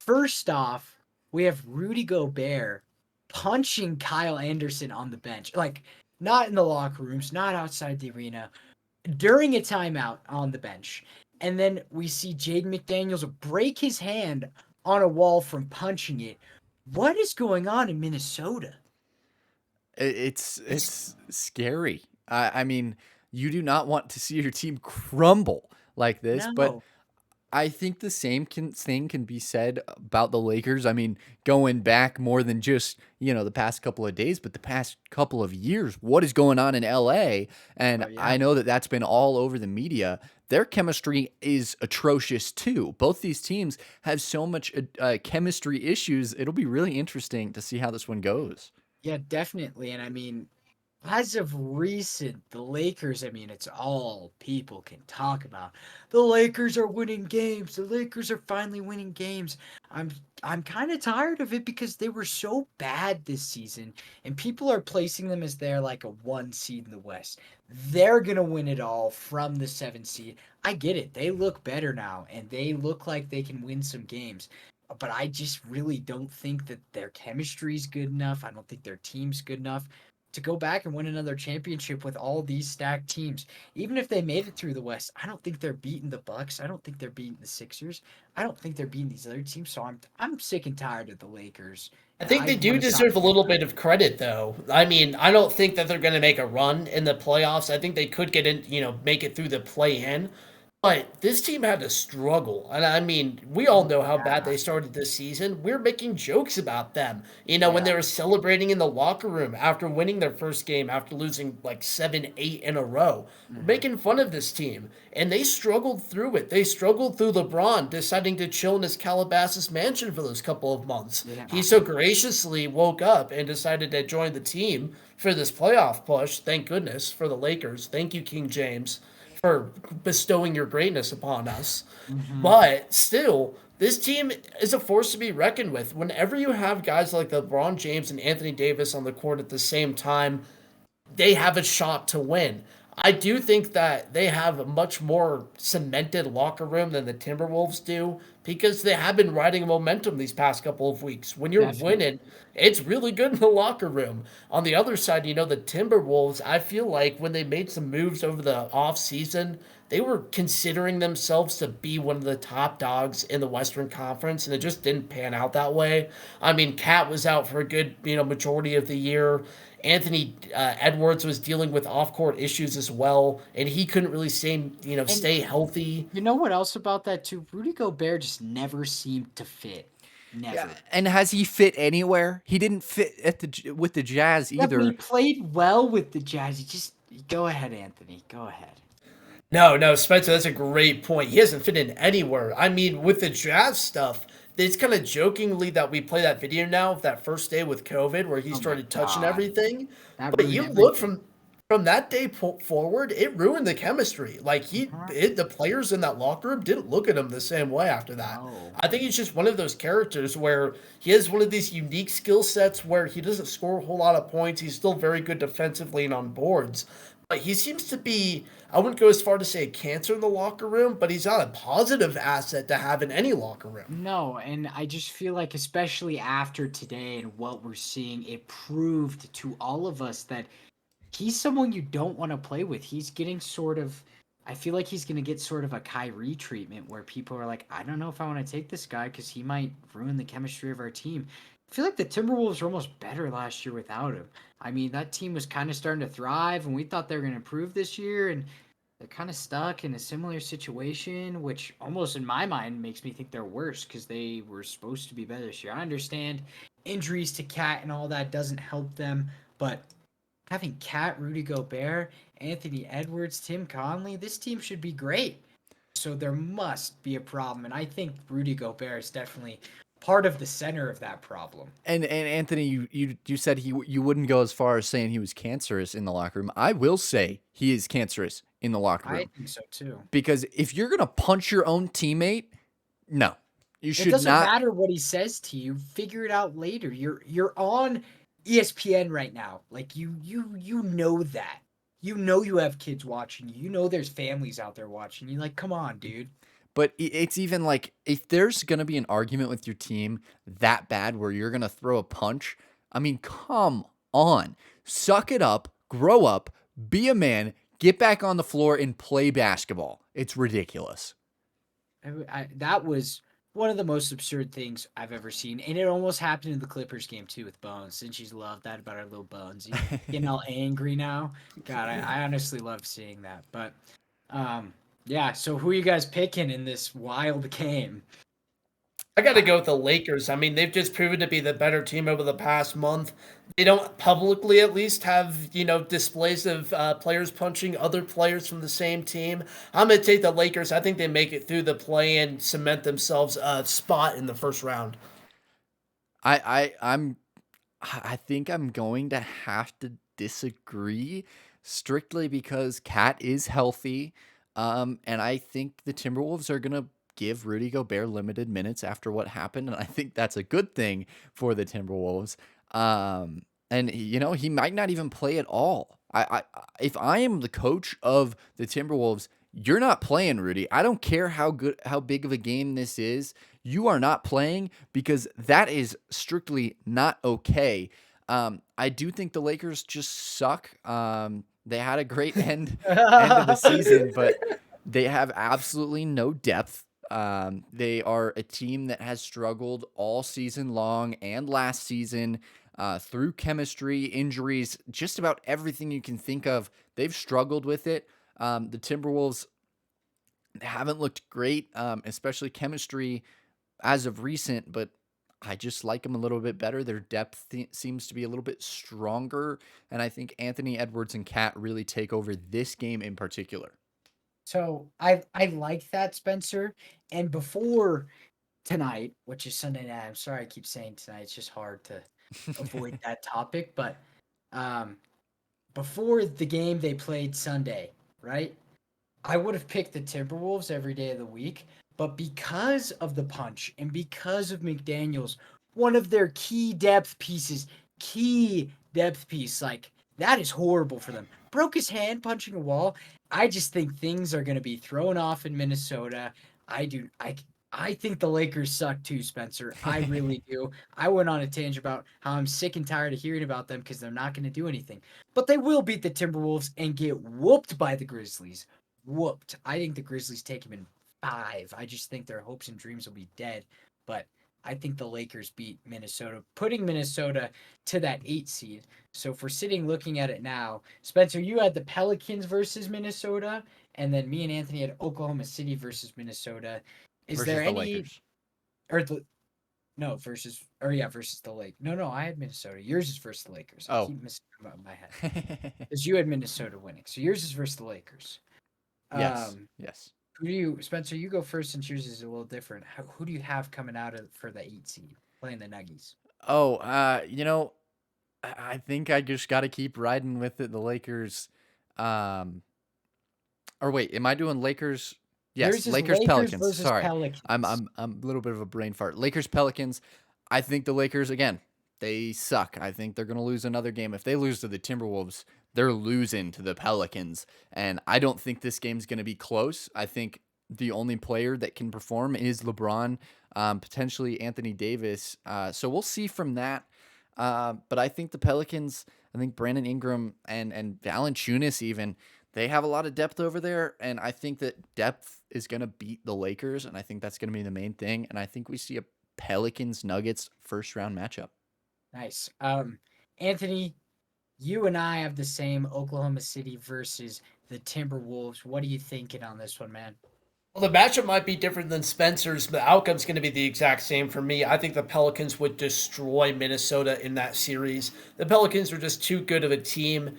First off, we have Rudy Gobert punching Kyle Anderson on the bench. Like, not in the locker rooms, not outside the arena, during a timeout on the bench. And then we see Jaden McDaniels break his hand on a wall from punching it. What is going on in Minnesota? It's scary. I mean, you do not want to see your team crumble like this, but No. I think the same thing can be said about the Lakers. I mean, going back more than just, the past couple of days, but the past couple of years, what is going on in LA? And Oh, yeah. I know that that's been all over the media. Their chemistry is atrocious too. Both these teams have so much chemistry issues. It'll be really interesting to see how this one goes. Yeah, definitely. And I mean, as of recent, the Lakers, I mean, it's all people can talk about. The Lakers are winning games. The Lakers are finally winning games. I'm I'm kind of tired of it because they were so bad this season and people are placing them as they're like a 1 seed in the West. They're going to win it all from the 7 seed. I get it. They look better now and they look like they can win some games. But I just really don't think that their chemistry is good enough. I don't think their team's good enough to go back and win another championship with all these stacked teams. Even if they made it through the West, I don't think they're beating the Bucks. I don't think they're beating the Sixers. I don't think they're beating these other teams. So I'm sick and tired of the Lakers. I And think I they do want to deserve a stop. little bit of credit, though. I mean, I don't think that they're going to make a run in the playoffs. I think they could get in, make it through the play-in. But this team had to struggle. And I mean, we all know how bad Yeah, they started this season. We're making jokes about them. When yeah. they were celebrating in the locker room after winning their first game, after losing like 7, 8 in a row. We're Hmm. making fun of this team. And they struggled through it. They struggled through LeBron deciding to chill in his Calabasas mansion for those couple of months. Yeah. He so graciously woke up and decided to join the team for this playoff push. Thank goodness for the Lakers. Thank you, King James, for bestowing your greatness upon us. Hmm. But still, this team is a force to be reckoned with. Whenever you have guys like LeBron James and Anthony Davis on the court at the same time, they have a shot to win. I do think that they have a much more cemented locker room than the Timberwolves do because they have been riding momentum these past couple of weeks. When you're Definitely. winning, it's really good in the locker room. On the other side, the Timberwolves, I feel like when they made some moves over the off season, they were considering themselves to be one of the top dogs in the Western Conference, and it just didn't pan out that way. I mean, Cat was out for a good, majority of the year. Anthony Edwards was dealing with off-court issues as well, and he couldn't really And stay healthy. you know what else about that too? Rudy Gobert just never seemed to fit. Yeah, Never. and has he fit anywhere? He didn't fit with the Jazz Yeah, but he either. played well with the Jazz. Go ahead, Anthony. Go ahead. No, Spencer, that's a great point. He hasn't fit in anywhere. I mean, with the Jazz stuff, it's kind of jokingly that we play that video now of that first day with COVID where he Oh my started touching God. everything. That But ruined you look everything. from that day forward, it ruined the chemistry. Like the players in that locker room didn't look at him the same way after that. No. I think he's just one of those characters where he has one of these unique skill sets where he doesn't score a whole lot of points. He's still very good defensively and on boards, but he seems to be. I wouldn't go as far to say a cancer in the locker room, but he's not a positive asset to have in any locker room. No, and I just feel like, especially after today and what we're seeing, it proved to all of us that he's someone you don't want to play with. He's getting sort of, I feel like he's going to get sort of a Kyrie treatment where people are like, I don't know if I want to take this guy because he might ruin the chemistry of our team. I feel like the Timberwolves were almost better last year without him. I mean, that team was kind of starting to thrive, and we thought they were going to improve this year, and they're kind of stuck in a similar situation, which almost in my mind makes me think they're worse because they were supposed to be better this year. I understand injuries to Cat and all that doesn't help them, but having Cat, Rudy Gobert, Anthony Edwards, Tim Conley, this team should be great. So there must be a problem, and I think Rudy Gobert is definitely part of the center of that problem. And Anthony, you said you wouldn't go as far as saying he was cancerous in the locker room. I will say he is cancerous in the locker I room think so too. because if you're gonna punch your own teammate, no, you It should doesn't not. matter what he says to you. Figure it out later. You're on ESPN right now. Like you know that. You know you have kids watching you. You know there's families out there watching you. Like, come on, dude. But it's even like if there's gonna be an argument with your team that bad where you're gonna throw a punch, I mean, come on, suck it up, grow up, be a man, get back on the floor and play basketball. It's ridiculous. That was one of the most absurd things I've ever seen, and it almost happened in the Clippers game too with Bones. And she's loved that about our little Bones. He's getting all angry now. God, I honestly love seeing that. But yeah. So who are you guys picking in this wild game? I got to go with the Lakers. I mean, they've just proven to be the better team over the past month. They don't publicly, at least, have displays of players punching other players from the same team. I'm going to take the Lakers. I think they make it through the play and cement themselves a spot in the first round. I think I'm going to have to disagree strictly because Cat is healthy. And I think the Timberwolves are gonna give Rudy Gobert limited minutes after what happened, and I think that's a good thing for the Timberwolves. And he might not even play at all. If I am the coach of the Timberwolves, you're not playing Rudy. I don't care how big of a game this is. You are not playing because that is strictly not okay. I do think the Lakers just suck. They had a great end of the season, but they have absolutely no depth. They are a team that has struggled all season long and last season through chemistry, injuries, just about everything you can think of. They've struggled with it. The Timberwolves haven't looked great, especially chemistry as of recent, but I just like them a little bit better. Their depth seems to be a little bit stronger, and I think Anthony Edwards and Cat really take over this game in particular. So I like that, Spencer. And before tonight, which is Sunday night, I'm sorry I keep saying tonight. It's just hard to avoid that topic. But um, before the game they played Sunday, right? I would have picked the Timberwolves every day of the week. But because of the punch and because of McDaniels, one of their key depth piece, like that is horrible for them. Broke his hand punching a wall. I just think things are going to be thrown off in Minnesota. I think the Lakers suck too, Spencer. I really do. I went on a tangent about how I'm sick and tired of hearing about them because they're not going to do anything. But they will beat the Timberwolves and get whooped by the Grizzlies. whooped. I think the Grizzlies take them in 5. I just think their hopes and dreams will be dead. But I think the Lakers beat Minnesota, putting Minnesota to that 8 seed. So if we're sitting looking at it now, Spencer, you had the Pelicans versus Minnesota, and then me and Anthony had Oklahoma City versus Minnesota. Is versus there the any Lakers. or the no versus the Lake? No, I had Minnesota. Yours is versus the Lakers. I Oh. keep missing them out in my head because you had Minnesota winning. So yours is versus the Lakers. Yes. Yes. Who do you, Spencer? You go first since yours is a little different. Who do you have coming out for the 8 seed playing the Nuggies? Oh, I think I just got to keep riding with it. The Lakers. Or wait, am I doing Lakers? Yes, Yours is Lakers Pelicans. versus Sorry, Pelicans. I'm a little bit of a brain fart. Lakers Pelicans. I think the Lakers again. They suck. I think they're gonna lose another game. If they lose to the Timberwolves, they're losing to the Pelicans, and I don't think this game's gonna be close. I think the only player that can perform is LeBron, potentially Anthony Davis. So we'll see from that. But I think the Pelicans. I think Brandon Ingram and Valanciunas even. They have a lot of depth over there, and I think that depth is going to beat the Lakers, and I think that's going to be the main thing. And I think we see a Pelicans-Nuggets first-round matchup. Nice. Anthony, you and I have the same Oklahoma City versus the Timberwolves. What are you thinking on this one, man? Well, the matchup might be different than Spencer's, but the outcome's going to be the exact same for me. I think the Pelicans would destroy Minnesota in that series. The Pelicans are just too good of a team.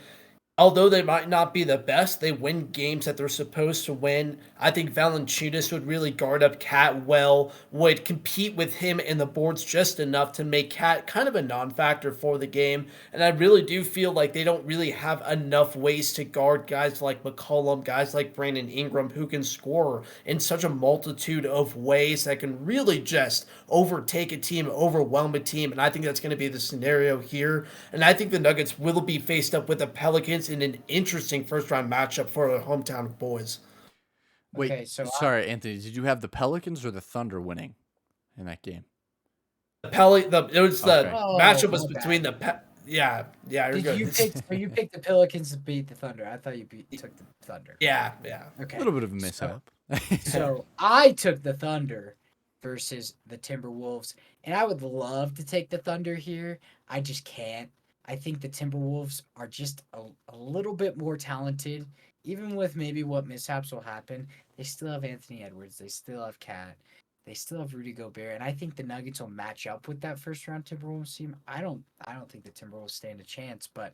Although they might not be the best, they win games that they're supposed to win. I think Valanciunas would really guard up Cat well, would compete with him in the boards just enough to make Cat kind of a non-factor for the game. And I really do feel like they don't really have enough ways to guard guys like McCollum, guys like Brandon Ingram, who can score in such a multitude of ways that can really just overtake a team, overwhelm a team. And I think that's going to be the scenario here. And I think the Nuggets will be faced up with the Pelicans in an interesting first-round matchup for the hometown boys. Wait, Okay, so sorry, Anthony. Did you have the Pelicans or the Thunder winning in that game? It was the Okay. matchup was my between bad. yeah, you're Did good. you pick? So you picked the Pelicans to beat the Thunder. I thought you took the Thunder. Yeah. A Okay. little bit of a mishap. So I took the Thunder versus the Timberwolves, and I would love to take the Thunder here. I just can't. I think the Timberwolves are just a little bit more talented, even with maybe what mishaps will happen. They still have Anthony Edwards. They still have Cat. They still have Rudy Gobert, and I think the Nuggets will match up with that first round Timberwolves team. I don't think the Timberwolves stand a chance, but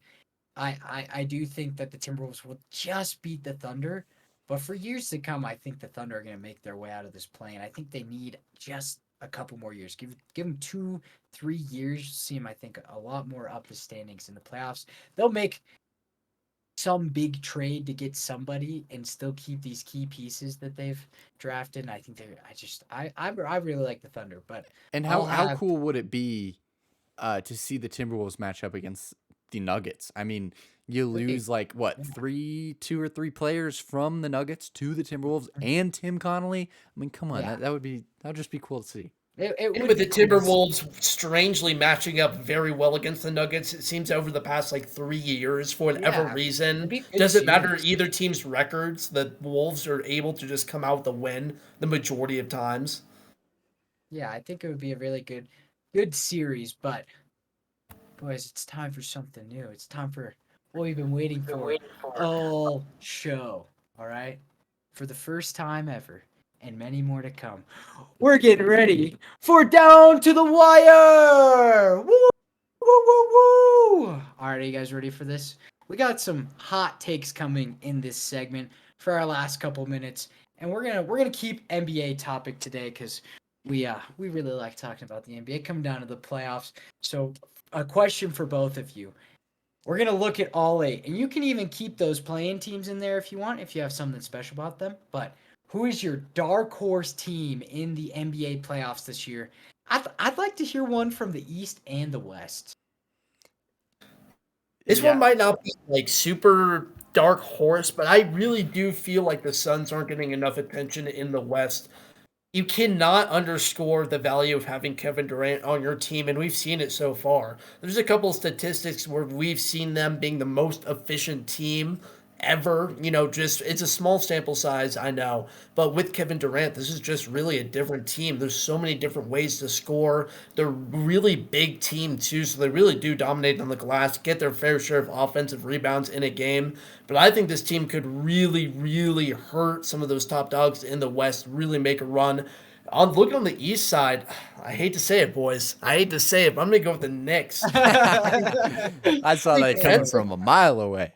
I do think that the Timberwolves will just beat the Thunder. But for years to come, I think the Thunder are going to make their way out of this play, and I think they need just a couple more years. Give them 2-3 years. See them, I think, a lot more up the standings in the playoffs. They'll make some big trade to get somebody and still keep these key pieces that they've drafted. And I think I really like the Thunder. But And how cool would it be to see the Timberwolves match up against the Nuggets? I mean, you lose like what, 2 or 3 players from the Nuggets to the Timberwolves and Tim Connolly. I mean, come on, that would just be cool to see. It would With the be cool to see. Timberwolves strangely matching up very well against the Nuggets, it seems over the past like 3 years, for whatever Yeah, reason, it'd be a good doesn't matter series. either team's records, the Wolves are able to just come out with a win the majority of times. Yeah, I think it would be a really good series. But boys, it's time for something new. It's time for what we've been waiting for all show. All right, for the first time ever, and many more to come. We're getting ready for Down to the Wire! Woo! Woo, woo, woo! All right, are you guys ready for this? We got some hot takes coming in this segment for our last couple minutes, and we're gonna keep NBA topic today because we really like talking about the NBA coming down to the playoffs. So, a question for both of you. We're going to look at all 8. And you can even keep those playing teams in there if you want, if you have something special about them. But who is your dark horse team in the NBA playoffs this year? I'd like to hear one from the East and the West. This one might not be like super dark horse, but I really do feel like the Suns aren't getting enough attention in the West. You cannot underscore the value of having Kevin Durant on your team, and we've seen it so far. There's a couple of statistics where we've seen them being the most efficient team ever. Just it's a small sample size, I know, but with Kevin Durant, this is just really a different team. There's so many different ways to score. They're really big team too, so they really do dominate on the glass, get their fair share of offensive rebounds in a game. But I think this team could really, really hurt some of those top dogs in the West, really make a run. On looking on the East side, I hate to say it, boys. I hate to say it, but I'm gonna go with the Knicks. I saw that coming Defensive from a mile away.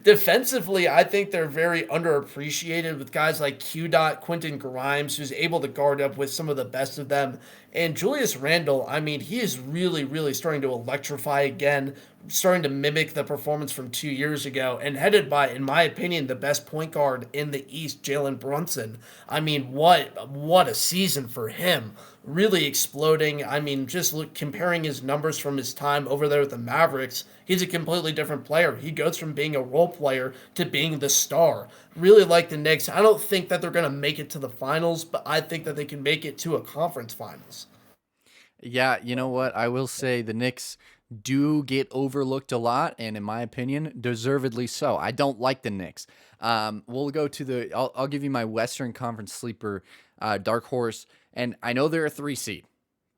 Defensively, I think they're very underappreciated with guys like Q Dot, Quentin Grimes, who's able to guard up with some of the best of them. And Julius Randle, I mean, he is really, really starting to electrify again, starting to mimic the performance from 2 years ago, and headed by, in my opinion, the best point guard in the East, Jalen Brunson. I mean, what a season for him. Really exploding. I mean, just comparing his numbers from his time over there with the Mavericks, he's a completely different player. He goes from being a role player to being the star. Really like the Knicks. I don't think that they're going to make it to the finals, but I think that they can make it to a conference finals. Yeah, you know what? I will say the Knicks do get overlooked a lot, and in my opinion, deservedly so. I don't like the Knicks. We'll go to I'll give you my Western Conference sleeper, dark horse, and I know they're a 3 seed,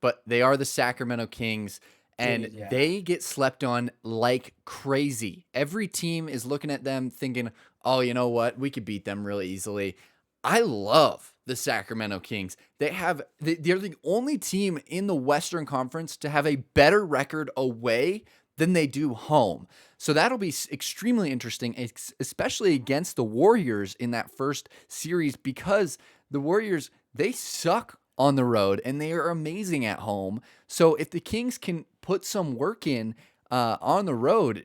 but they are the Sacramento Kings, and Dude, yeah. they get slept on like crazy. Every team is looking at them thinking, oh, you know what? We could beat them really easily. I love the Sacramento Kings. They're the only team in the Western Conference to have a better record away than they do home. So that'll be extremely interesting, especially against the Warriors in that first series, because the Warriors, they suck on the road and they are amazing at home. So if the Kings can put some work in on the road,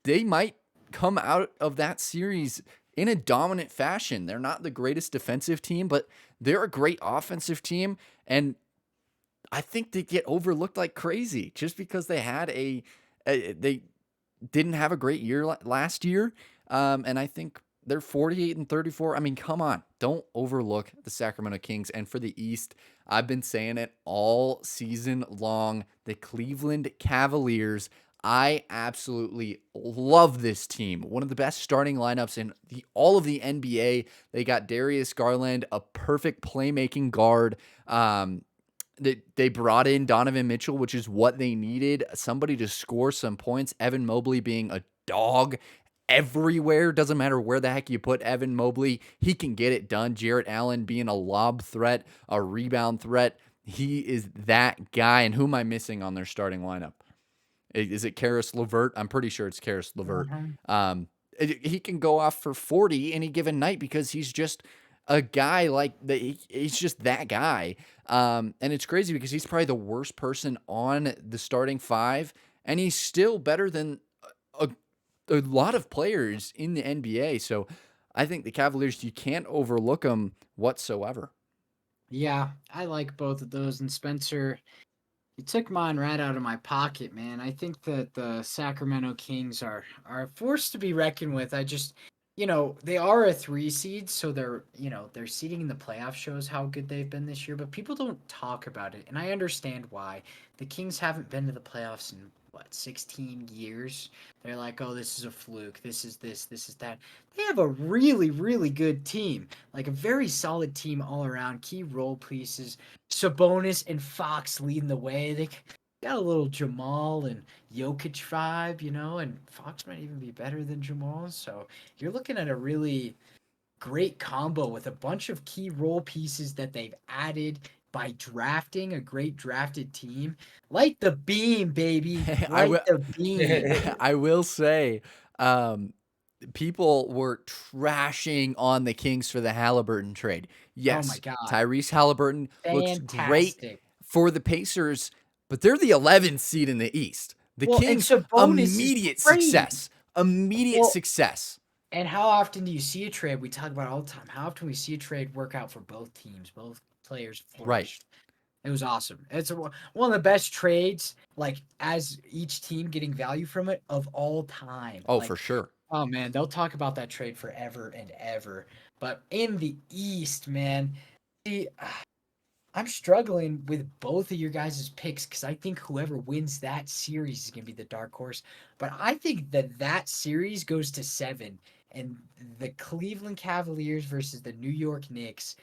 they might come out of that series in a dominant fashion. They're not the greatest defensive team, but they're a great offensive team. And I think they get overlooked like crazy just because they had they didn't have a great year last year. And I think they're 48-34. I mean, come on, don't overlook the Sacramento Kings. And for the East, I've been saying it all season long. The Cleveland Cavaliers, I absolutely love this team. One of the best starting lineups in all of the NBA. They got Darius Garland, a perfect playmaking guard. They brought in Donovan Mitchell, which is what they needed. Somebody to score some points. Evan Mobley being a dog everywhere. Doesn't matter where the heck you put Evan Mobley, he can get it done. Jarrett Allen being a lob threat, a rebound threat. He is that guy. And who am I missing on their starting lineup? Is it Karis LeVert? I'm pretty sure it's Karis LeVert. He can go off for 40 any given night because he's just a guy like that. He's just that guy. And it's crazy because he's probably the worst person on the starting five, and he's still better than a lot of players in the NBA. So I think the Cavaliers, you can't overlook them whatsoever. Yeah, I like both of those. And Spencer, you took mine right out of my pocket, man. I think that the Sacramento Kings are a force to be reckoned with. I just, they are a 3 seed, so their seeding in the playoff shows how good they've been this year, but people don't talk about it, and I understand why. The Kings haven't been to the playoffs in 16 years. They're like, oh, this is a fluke. This is that. They have a really, really good team, like a very solid team all around. Key role pieces. Sabonis and Fox leading the way. They got a little Jamal and Jokic vibe, and Fox might even be better than Jamal. So you're looking at a really great combo with a bunch of key role pieces that they've added by drafting a great drafted team. Light the beam, baby. Light the beam. I will say, people were trashing on the Kings for the Halliburton trade. Oh my Yes, God. Tyrese Halliburton looks great Fantastic. for the Pacers, but they're the 11th seed in the East. The Well, and Kings, Sabonis is immediate great. success. Immediate Well, success. And how often do you see a trade? We talk about it all the time. How often we see a trade work out for both teams, both players flourished. It was awesome. It's one of the best trades, like as each team getting value from it of all time. Oh, Like, for sure. oh man, they'll talk about that trade forever and ever. But in the East, man, see, I'm struggling with both of your guys' picks because I think whoever wins that series is going to be the dark horse. But I think that series goes to 7, and the Cleveland Cavaliers versus the New York Knicks.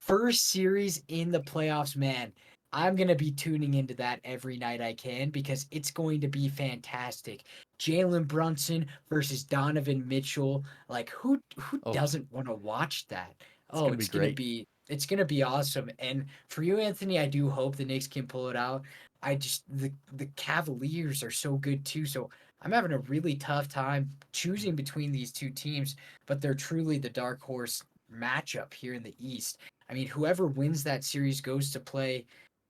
First series in the playoffs, man. I'm going to be tuning into that every night I can because it's going to be fantastic. Jalen Brunson versus Donovan Mitchell. Like who Oh, doesn't want to watch that? it's Oh, gonna be great. it's going to be awesome. And for you, Anthony, I do hope the Knicks can pull it out. The Cavaliers are so good too. So I'm having a really tough time choosing between these two teams, but they're truly the dark horse matchup here in the East. I mean, whoever wins that series goes to play.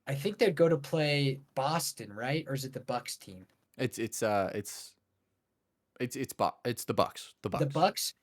I think they'd go to play Boston, right? Or is it the Bucks team? It's the Bucks. The The Bucks. Bucks.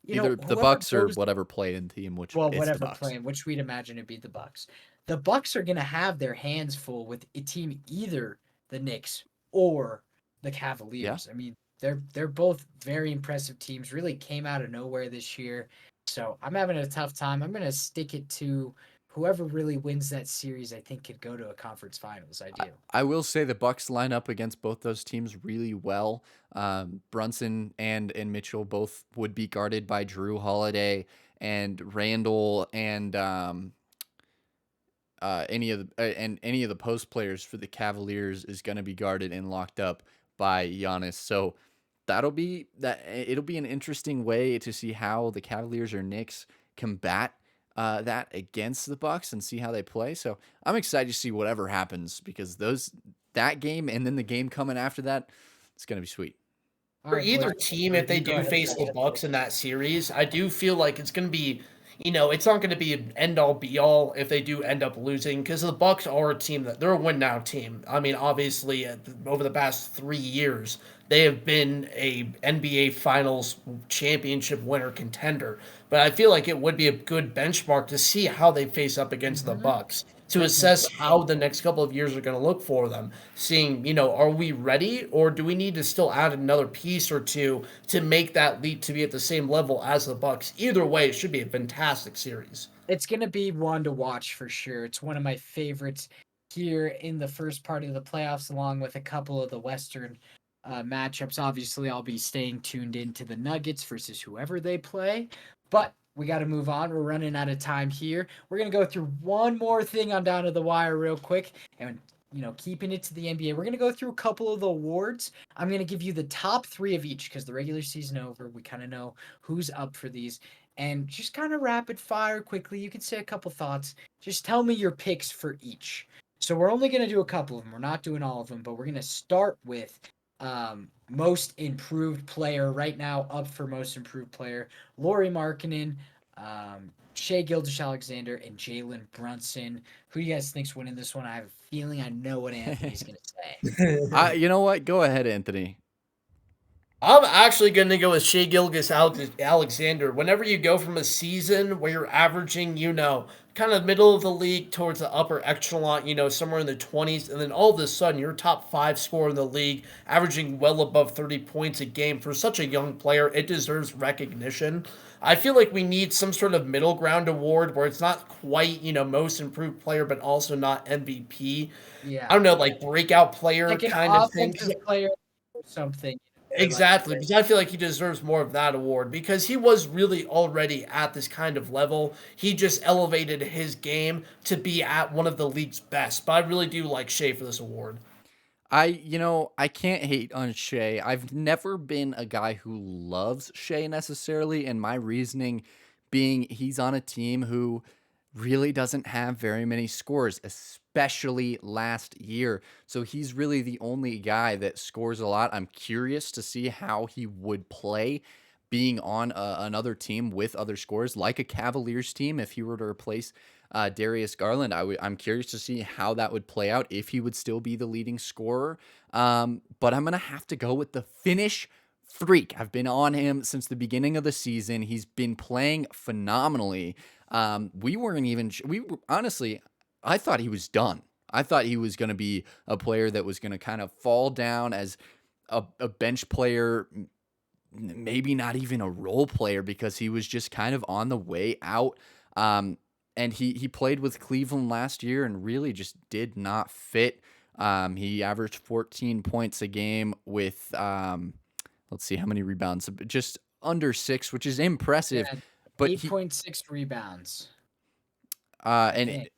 Either the Whoever Bucks or goes, whatever play-in team, which well, it's the whatever Bucks. plan, which we'd imagine it'd be the Bucks. The Bucks are gonna have their hands full with a team either the Knicks or the Yeah. Cavaliers. I mean, they're both very impressive teams. Really came out of nowhere this year. So I'm having a tough time. I'm gonna stick it to whoever really wins that series. I think could go to a conference finals. I do. I will say the Bucks line up against both those teams really well. Brunson and Mitchell both would be guarded by Drew Holiday and Randall and any of the post players for the Cavaliers is going to be guarded and locked up by Giannis. So it'll be an interesting way to see how the Cavaliers or Knicks combat that against the Bucks and see how they play. So I'm excited to see whatever happens because that game and then the game coming after that, it's going to be sweet. All For right, boys. either team, Or if they you go do ahead face the first. Bucks in that series, I do feel like it's going to be, it's not going to be an end all be all if they do end up losing because the Bucks are a team that they're a win now team. I mean, obviously, over the past 3 years, they have been a NBA Finals championship winner contender. But I feel like it would be a good benchmark to see how they face up against the Mm-hmm. Bucks to assess Definitely. how the next couple of years are going to look for them. Seeing, are we ready or do we need to still add another piece or two to make that leap to be at the same level as the Bucks? Either way, it should be a fantastic series. It's going to be one to watch for sure. It's one of my favorites here in the first part of the playoffs, along with a couple of the Western matchups. Obviously, I'll be staying tuned into the Nuggets versus whoever they play. But we got to move on. We're running out of time here. We're going to go through one more thing on Down to the Wire real quick. And, keeping it to the NBA, we're going to go through a couple of the awards. I'm going to give you the top three of each because the regular season over. We kind of know who's up for these and just kind of rapid fire quickly. You can say a couple thoughts. Just tell me your picks for each. So we're only going to do a couple of them. We're not doing all of them, but we're going to start with most improved player right now. Up for most improved player, Laurie Markkinen, Shea Gilgeous-Alexander, and Jalen Brunson. Who do you guys think's winning this one? I have a feeling I know what Anthony's going to say. You know what? Go ahead, Anthony. I'm actually going to go with Shea Alexander. Whenever you go from a season where you're averaging, kind of middle of the league towards the upper echelon, somewhere in the 20s, and then all of a sudden you're top five scorer in the league, averaging well above 30 points a game for such a young player, it deserves recognition. I feel like we need some sort of middle ground award where it's not quite, most improved player, but also not MVP. I Yeah. don't know, like breakout player Like an kind of thing. offensive player or something. Or like, Exactly, because I feel like he deserves more of that award because he was really already at this kind of level. He just elevated his game to be at one of the league's best. But I really do like Shea for this award. I can't hate on Shea. I've never been a guy who loves Shea necessarily, and my reasoning being he's on a team who really doesn't have very many scores, especially last year. So he's really the only guy that scores a lot. I'm curious to see how he would play being on another team with other scores, like a Cavaliers team, if he were to replace Darius Garland. I'm curious to see how that would play out, if he would still be the leading scorer. But I'm going to have to go with the finish freak. I've been on him since the beginning of the season. He's been playing phenomenally. Honestly, I thought he was done. I thought he was going to be a player that was going to kind of fall down as a bench player, maybe not even a role player, because he was just kind of on the way out. And he played with Cleveland last year and really just did not fit. He averaged 14 points a game with let's see how many rebounds, just under 6, which is impressive. Yeah, But 8.6 rebounds. and Dang.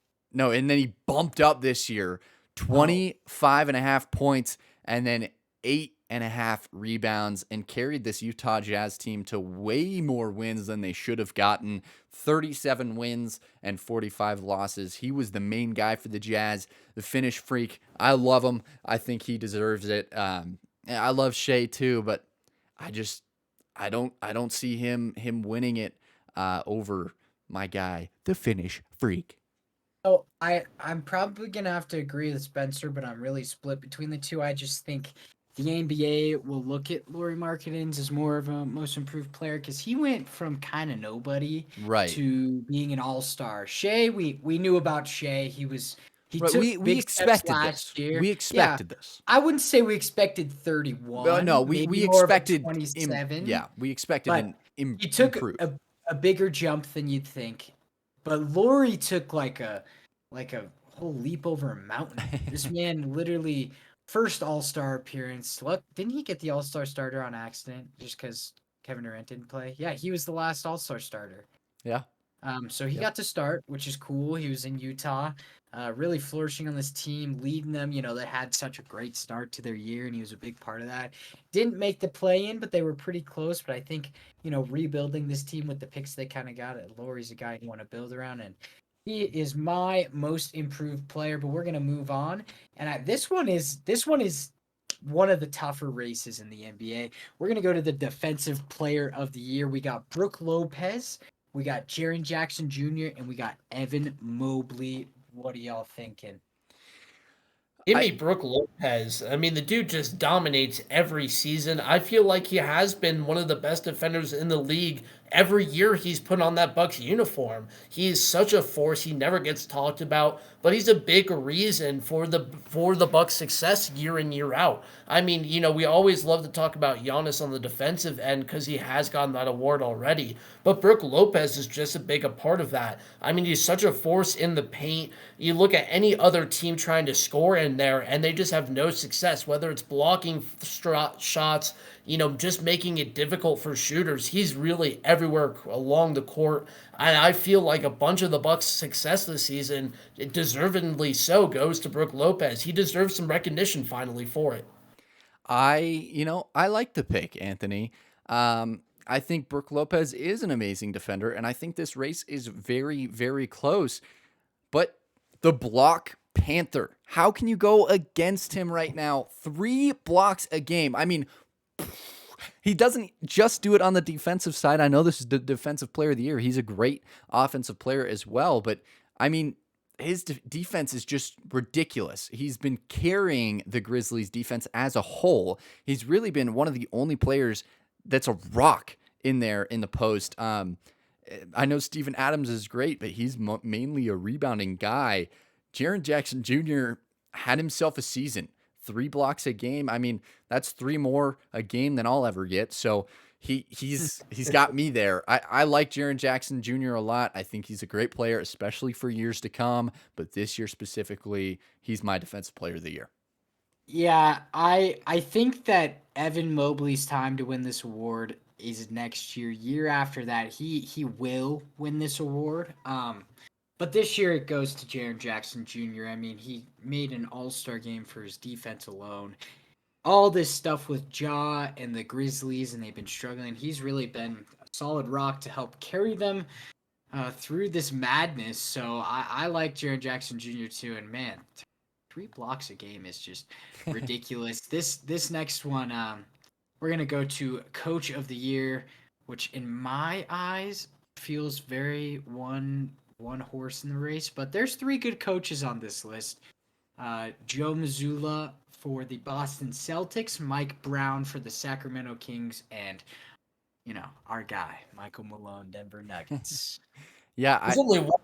and then he bumped up this year, 25.5 points, and then 8.5 rebounds, and carried this Utah Jazz team to way more wins than they should have gotten. 37 wins and 45 losses. He was the main guy for the Jazz, the Finnish freak. I love him. I think he deserves it. I love Shea too, but I don't see him winning it over my guy, the Finnish freak. Oh, I'm probably gonna have to agree with Spencer, but I'm really split between the two. I just think the NBA will look at Lauri Markkanen's as more of a most improved player because he went from kind of nobody Right. to being an all-star. Shea, we knew about Shea. He Right. took We big steps expected last this. year. We Yeah, expected this. I wouldn't say we expected No, 31, we maybe more of a expected 27. we expected But an he took improve. a bigger jump than you'd think. But Laurie took like a whole leap over a mountain. This man literally first All-Star appearance. What didn't he get the All-Star starter on accident just because Kevin Durant didn't play? Yeah, he was the last All-Star starter. Yeah. So he got to start, which is cool. He was in Utah, really flourishing on this team, leading them. You know, they had such a great start to their year, and he was a big part of that. Didn't make the play-in, but they were pretty close. But I think, rebuilding this team with the picks they kind of got, Laurie's a guy you want to build around, and he is my most improved player. But we're gonna move on, and this one is one of the tougher races in the NBA. We're gonna go to the Defensive Player of the Year. We got Brook Lopez. We got Jaren Jackson Jr. and we got Evan Mobley. What are y'all thinking? Give me Brook Lopez. I mean, the dude just dominates every season. I feel like he has been one of the best defenders in the league every year he's put on that Bucks uniform. He is such a force. He never gets talked about, but he's a big reason for the Bucks' success year in year out. I mean, we always love to talk about Giannis on the defensive end because he has gotten that award already. But Brook Lopez is just a big a part of that. I mean, he's such a force in the paint. You look at any other team trying to score in there, and they just have no success, whether it's blocking shots, just making it difficult for shooters. He's really everywhere along the court. And I feel like a bunch of the Bucks' success this season, deservedly so, goes to Brook Lopez. He deserves some recognition finally for it. I like the pick, Anthony. I think Brook Lopez is an amazing defender, and I think this race is very, very close. But the block Panther, how can you go against him right now? 3 blocks a game. I mean, he doesn't just do it on the defensive side. I know this is the Defensive Player of the Year. He's a great offensive player as well, but I mean, his defense is just ridiculous. He's been carrying the Grizzlies defense as a whole. He's really been one of the only players that's a rock in there in the post. I know Steven Adams is great, but he's mainly a rebounding guy. Jaren Jackson Jr. had himself a season. 3 blocks a game. I mean, that's 3 more a game than I'll ever get. So he's got me there. I like Jaren Jackson Jr. a lot. I think he's a great player, especially for years to come. But this year specifically, he's my Defensive Player of the Year. Yeah, I think that Evan Mobley's time to win this award is next year. Year after that, he will win this award. But this year it goes to Jaren Jackson Jr. I mean, he made an all-star game for his defense alone. All this stuff with Ja and the Grizzlies, and they've been struggling. He's really been a solid rock to help carry them through this madness. So I like Jaren Jackson Jr. too. And man, 3 blocks a game is just ridiculous. This next one, we're gonna go to Coach of the Year, which in my eyes feels very one horse in the race, but there's 3 good coaches on this list. Joe Mazzulla for the Boston Celtics, Mike Brown for the Sacramento Kings, and our guy Michael Malone, Denver Nuggets. Yeah, There's only one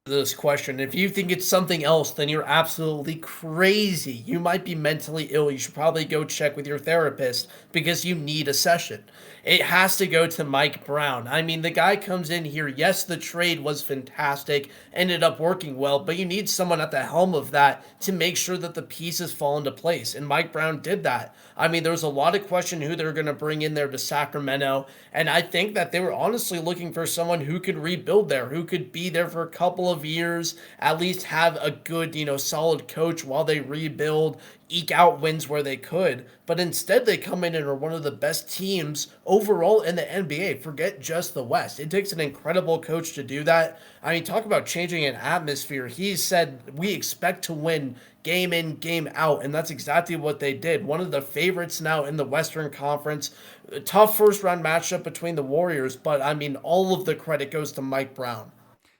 this question. If you think it's something else, then you're absolutely crazy. You might be mentally ill. You should probably go check with your therapist because you need a session. It has to go to Mike Brown. I mean, the guy comes in here. Yes, the trade was fantastic, ended up working well, but you need someone at the helm of that to make sure that the pieces fall into place. And Mike Brown did that. I mean, there was a lot of question who they're going to bring in there to Sacramento. And I think that they were honestly looking for someone who could rebuild there, who could be there for a couple of years, at least have a good, solid coach while they rebuild, eke out wins where they could. But instead, they come in and are one of the best teams overall in the NBA. Forget just the West. It takes an incredible coach to do that. I mean, talk about changing an atmosphere. He said, we expect to win game in, game out. And that's exactly what they did. One of the favorites now in the Western Conference. A tough first round matchup between the Warriors, but I mean, all of the credit goes to Mike Brown.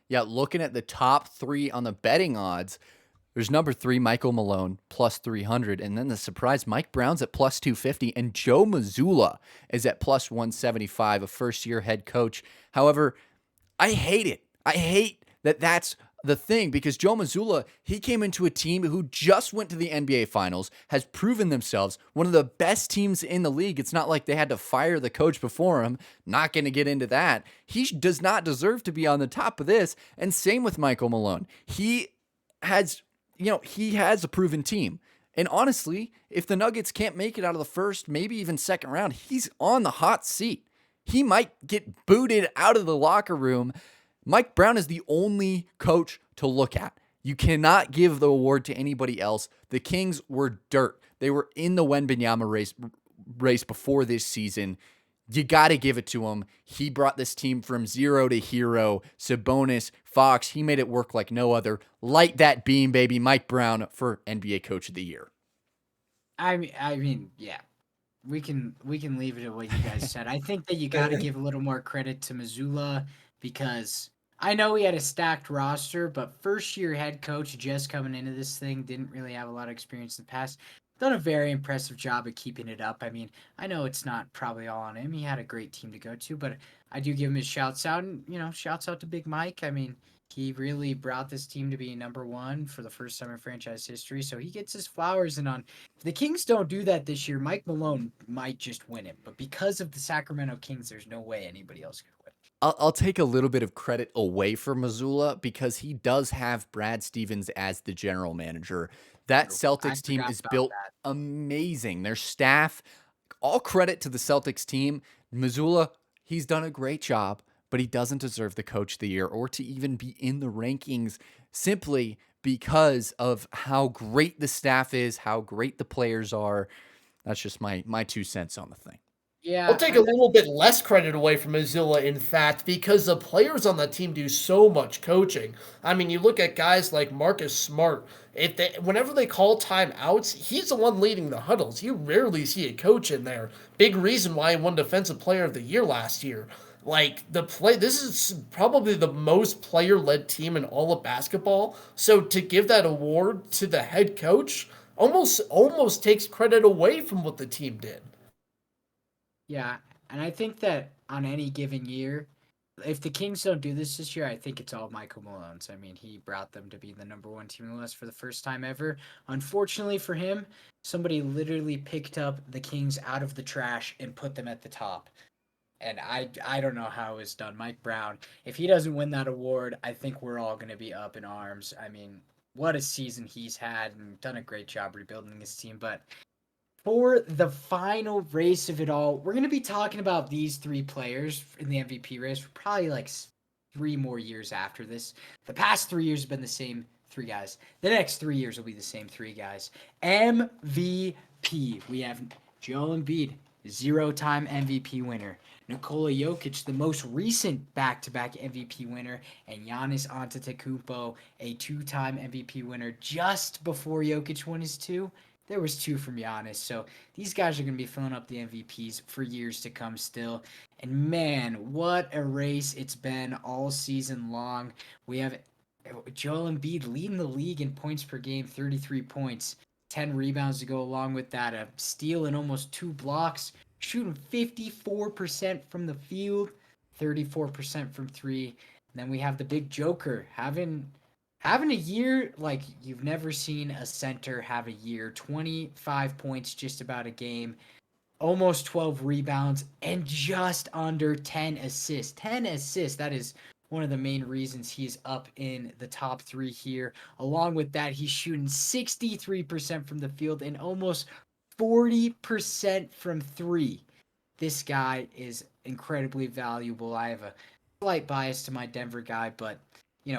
Yeah, looking at the top 3 on the betting odds, there's number 3, Michael Malone, plus 300. And then the surprise, Mike Brown's at plus 250. And Joe Mazzulla is at plus 175, a first-year head coach. However, I hate it. I hate that that's the thing because Joe Mazzulla, he came into a team who just went to the NBA Finals, has proven themselves one of the best teams in the league. It's not like they had to fire the coach before him. Not going to get into that. He does not deserve to be on the top of this. And same with Michael Malone. He has a proven team. And honestly, if the Nuggets can't make it out of the first, maybe even second round, he's on the hot seat. He might get booted out of the locker room. Mike Brown is the only coach to look at. You cannot give the award to anybody else. The Kings were dirt. They were in the Wembanyama race before this season. You got to give it to him. He brought this team from zero to hero. Sabonis, Fox, he made it work like no other. Light that beam, baby. Mike Brown for NBA Coach of the Year. I mean, yeah. We can leave it at what you guys said. I think that you got to give a little more credit to Mazzulla because I know he had a stacked roster, but first-year head coach just coming into this thing, didn't really have a lot of experience in the past. Done a very impressive job of keeping it up. I mean, I know it's not probably all on him. He had a great team to go to, but I do give him his shouts out, and shouts out to Big Mike. I mean, he really brought this team to be number one for the first time in franchise history, so he gets his flowers. And if the Kings don't do that this year, Mike Malone might just win it. But because of the Sacramento Kings, there's no way anybody else could win. I'll take a little bit of credit away from Mazzulla because he does have Brad Stevens as the general manager. That Celtics team is built amazing. Their staff, all credit to the Celtics team. Mazzulla, he's done a great job, but he doesn't deserve the Coach of the Year or to even be in the rankings simply because of how great the staff is, how great the players are. That's just my 2 cents on the thing. Yeah, I'll take a little bit less credit away from Mazzulla, in fact, because the players on the team do so much coaching. I mean, you look at guys like Marcus Smart. Whenever they call timeouts, he's the one leading the huddles. You rarely see a coach in there. Big reason why he won Defensive Player of the Year last year. This is probably the most player-led team in all of basketball. So to give that award to the head coach almost takes credit away from what the team did. Yeah, and I think that on any given year, if the Kings don't do this year, I think it's all Michael Malone's. I mean, he brought them to be the number one team in the West for the first time ever. Unfortunately for him, somebody literally picked up the Kings out of the trash and put them at the top. And I don't know how it was done. Mike Brown, if he doesn't win that award, I think we're all going to be up in arms. I mean, what a season he's had and done a great job rebuilding his team. But for the final race of it all, we're going to be talking about these 3 players in the MVP race for probably like 3 more years after this. The past 3 years have been the same 3 guys. The next 3 years will be the same 3 guys. MVP. We have Joel Embiid, 0-time MVP winner. Nikola Jokic, the most recent back-to-back MVP winner. And Giannis Antetokounmpo, a 2-time MVP winner just before Jokic won his 2. There was 2 from Giannis, so these guys are going to be filling up the MVPs for years to come still. And man, what a race it's been all season long. We have Joel Embiid leading the league in points per game, 33 points, 10 rebounds to go along with that, a steal and almost 2 blocks, shooting 54% from the field, 34% from 3. then we have the big Joker having a year like you've never seen a center have a year. 25 points just about a game, almost 12 rebounds, and just under 10 assists. 10 assists. That is one of the main reasons he's up in the top 3 here. Along with that, he's shooting 63% from the field and almost 40% from 3. This guy is incredibly valuable. I have a slight bias to my Denver guy, but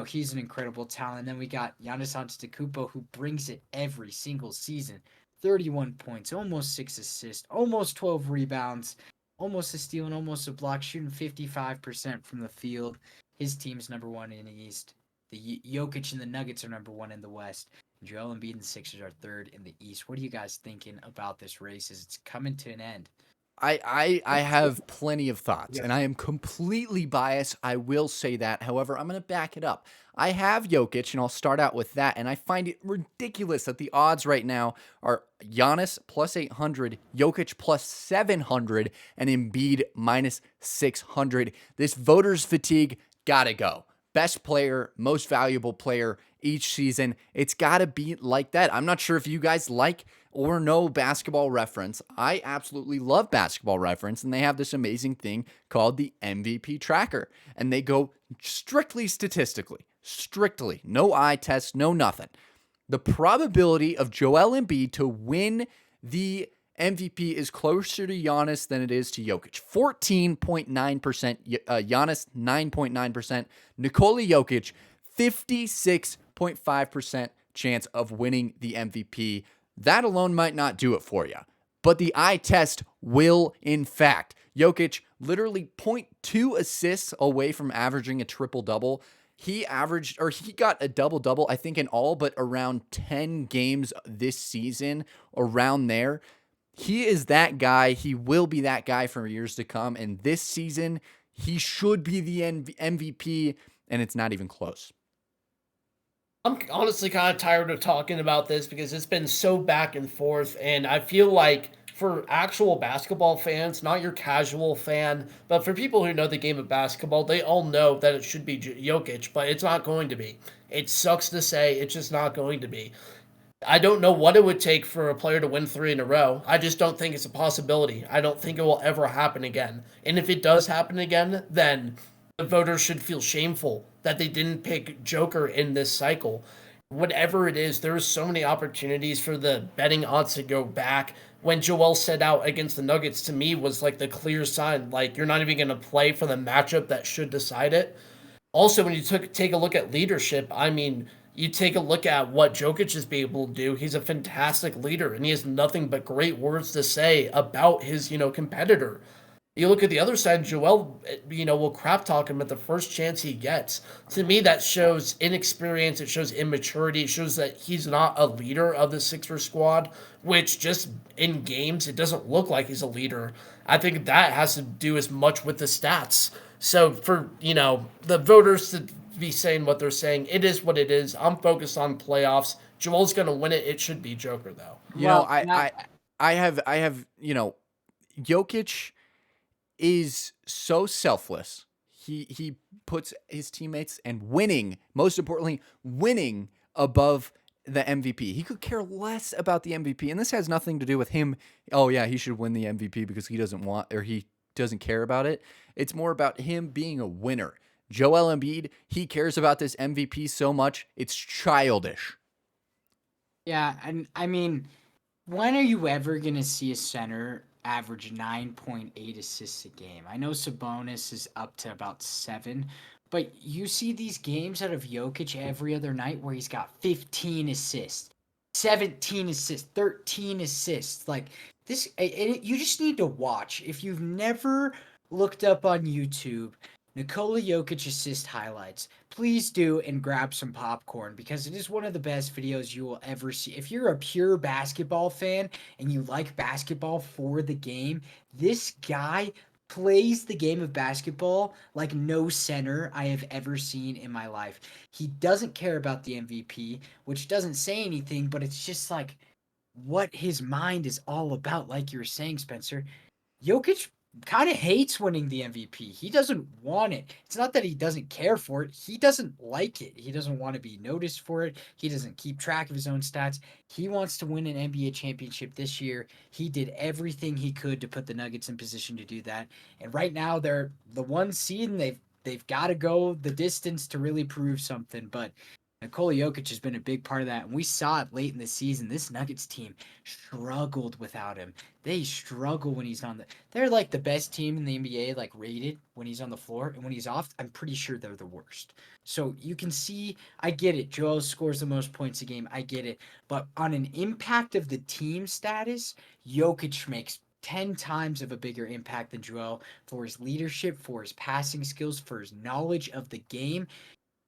he's an incredible talent. Then we got Giannis Antetokounmpo, who brings it every single season. 31 points, almost 6 assists, almost 12 rebounds, almost a steal and almost a block, shooting 55% from the field. His team's number 1 in the East. The Jokic and the Nuggets are number 1 in the West. Joel Embiid and the Sixers are 3rd in the East. What are you guys thinking about this race as it's coming to an end? I have plenty of thoughts, and I am completely biased. I will say that. However, I'm going to back it up. I have Jokic, and I'll start out with that. And I find it ridiculous that the odds right now are Giannis plus 800, Jokic plus 700, and Embiid minus 600. This voters fatigue gotta go. Best player, most valuable player each season. It's got to be like that. I'm not sure if you guys like or know Basketball Reference. I absolutely love Basketball Reference, and they have this amazing thing called the MVP tracker. And they go strictly statistically, strictly, no eye test, no nothing. The probability of Joel Embiid to win the MVP is closer to Giannis than it is to Jokic. 14.9%, Giannis 9.9%, Nikola Jokic 56.5% chance of winning the MVP. That alone might not do it for you, but the eye test will in fact. Jokic literally 0.2 assists away from averaging a triple-double. He got a double-double, I think in all but around 10 games this season, around there. He is that guy. He will be that guy for years to come. And this season, he should be the MVP, and it's not even close. I'm honestly kind of tired of talking about this because it's been so back and forth, and I feel like for actual basketball fans, not your casual fan, but for people who know the game of basketball, they all know that it should be Jokic, but it's not going to be. It sucks to say, it's just not going to be. I don't know what it would take for a player to win 3 in a row. I just don't think it's a possibility. I don't think it will ever happen again. And if it does happen again, then the voters should feel shameful that they didn't pick Joker in this cycle. Whatever it is, there's so many opportunities for the betting odds to go back. When Joel set out against the Nuggets, to me, was like the clear sign, like you're not even going to play for the matchup that should decide it. Also, when you take a look at leadership, I mean, you take a look at what Jokic is being able to do. He's a fantastic leader, and he has nothing but great words to say about his, competitor. You look at the other side, Joel, will crap talk him at the first chance he gets. To me, that shows inexperience. It shows immaturity. It shows that he's not a leader of the Sixers squad, which just in games, it doesn't look like he's a leader. I think that has to do as much with the stats. So for, the voters to be saying what they're saying, it is what it is. I'm focused on playoffs. Joel's going to win it. It should be Joker, though. I have, Jokic is so selfless. He puts his teammates and winning, most importantly, winning above the MVP. He could care less about the MVP, and this has nothing to do with him. Oh yeah, he should win the MVP because he doesn't want or he doesn't care about it. It's more about him being a winner. Joel Embiid, he cares about this MVP so much, it's childish. Yeah, and I mean, when are you ever going to see a center average 9.8 assists a game? I know Sabonis is up to about 7, but you see these games out of Jokic every other night where he's got 15 assists, 17 assists, 13 assists. Like this, you just need to watch. If you've never looked up on YouTube Nikola Jokic assist highlights, please do and grab some popcorn because it is one of the best videos you will ever see. If you're a pure basketball fan and you like basketball for the game, this guy plays the game of basketball like no center I have ever seen in my life. He doesn't care about the MVP, which doesn't say anything, but it's just like what his mind is all about, like you were saying, Spencer. Jokic kind of hates winning the MVP. He doesn't want it. It's not that he doesn't care for it. He doesn't like it. He doesn't want to be noticed for it. He doesn't keep track of his own stats. He wants to win an NBA championship this year. He did everything he could to put the Nuggets in position to do that. And right now they're the one seed and they've got to go the distance to really prove something, but Nikola Jokic has been a big part of that, and we saw it late in the season. This Nuggets team struggled without him. They struggle when he's on the. They're like the best team in the NBA, like rated when he's on the floor, and when he's off, I'm pretty sure they're the worst. So you can see, I get it. Joel scores the most points a game. I get it, but on an impact of the team status, Jokic makes 10 times of a bigger impact than Joel for his leadership, for his passing skills, for his knowledge of the game.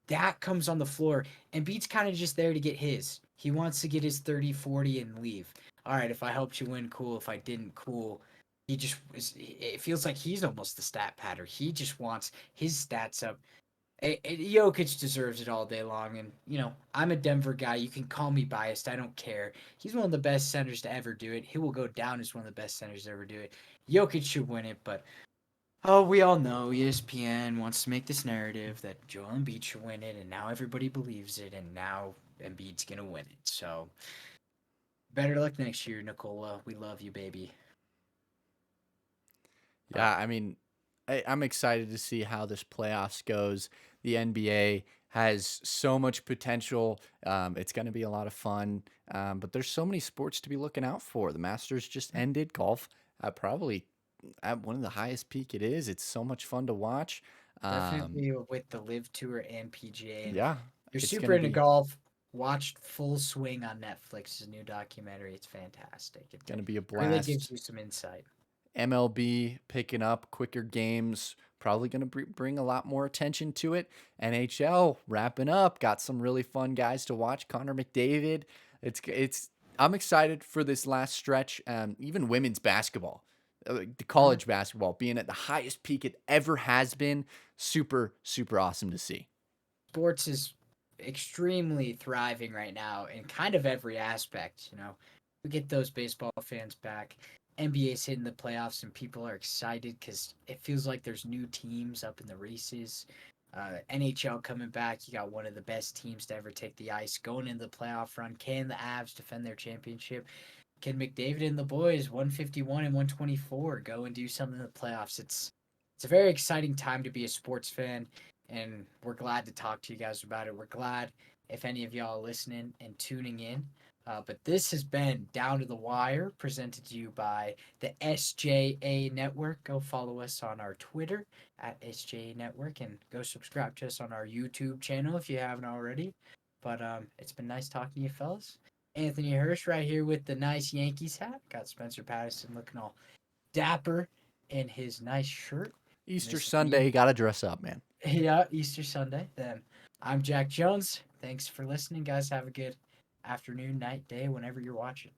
That comes on the floor, and Beat's kind of just there to get his. He wants to get his 30, 40, and leave. All right, if I helped you win, cool. If I didn't, cool. He just it feels like he's almost the stat patter. He just wants his stats up. Jokic deserves it all day long, and I'm a Denver guy. You can call me biased. I don't care. He's one of the best centers to ever do it. He will go down as one of the best centers to ever do it. Jokic should win it, but oh, we all know ESPN wants to make this narrative that Joel Embiid should win it, and now everybody believes it, and now Embiid's gonna win it. So better luck next year, Nicola. We love you, baby. Yeah, I mean, I'm excited to see how this playoffs goes. The NBA has so much potential. It's going to be a lot of fun. But there's so many sports to be looking out for. The Masters just ended. Golf probably at one of the highest peak it is. It's so much fun to watch. Um, Definitely with the Live Tour and PGA, and yeah, you're it's super going to into be golf. Watched Full Swing on Netflix. It's a new documentary. It's fantastic. It going to be a really gives blast. you some insight. MLB picking up quicker games, probably going to bring a lot more attention to it. NHL wrapping up, got some really fun guys to watch. Connor McDavid. It's. I'm excited for this last stretch. Even women's basketball, the Mhm. college basketball being at the highest peak it ever has been. Super super awesome to see. Sports is extremely thriving right now in kind of every aspect. We get those baseball fans back. NBA's hitting the playoffs, and people are excited because it feels like there's new teams up in the races. NHL coming back. You got one of the best teams to ever take the ice going into the playoff run. Can the Avs defend their championship? Can McDavid and the boys 151 and 124 go and do something in the playoffs? It's a very exciting time to be a sports fan, and we're glad to talk to you guys about it. We're glad if any of y'all are listening and tuning in. But this has been Down to the Wire, presented to you by the SJA Network. Go follow us on our Twitter at SJA Network, and go subscribe to us on our YouTube channel if you haven't already. But it's been nice talking to you, fellas. Anthony Hirsch right here with the nice Yankees hat. Got Spencer Patterson looking all dapper in his nice shirt. And Easter this is Sunday, got to dress up, man. yeah, Easter Sunday. Then I'm Jack Jones. Thanks for listening, guys. Have a good afternoon, night, day, whenever you're watching.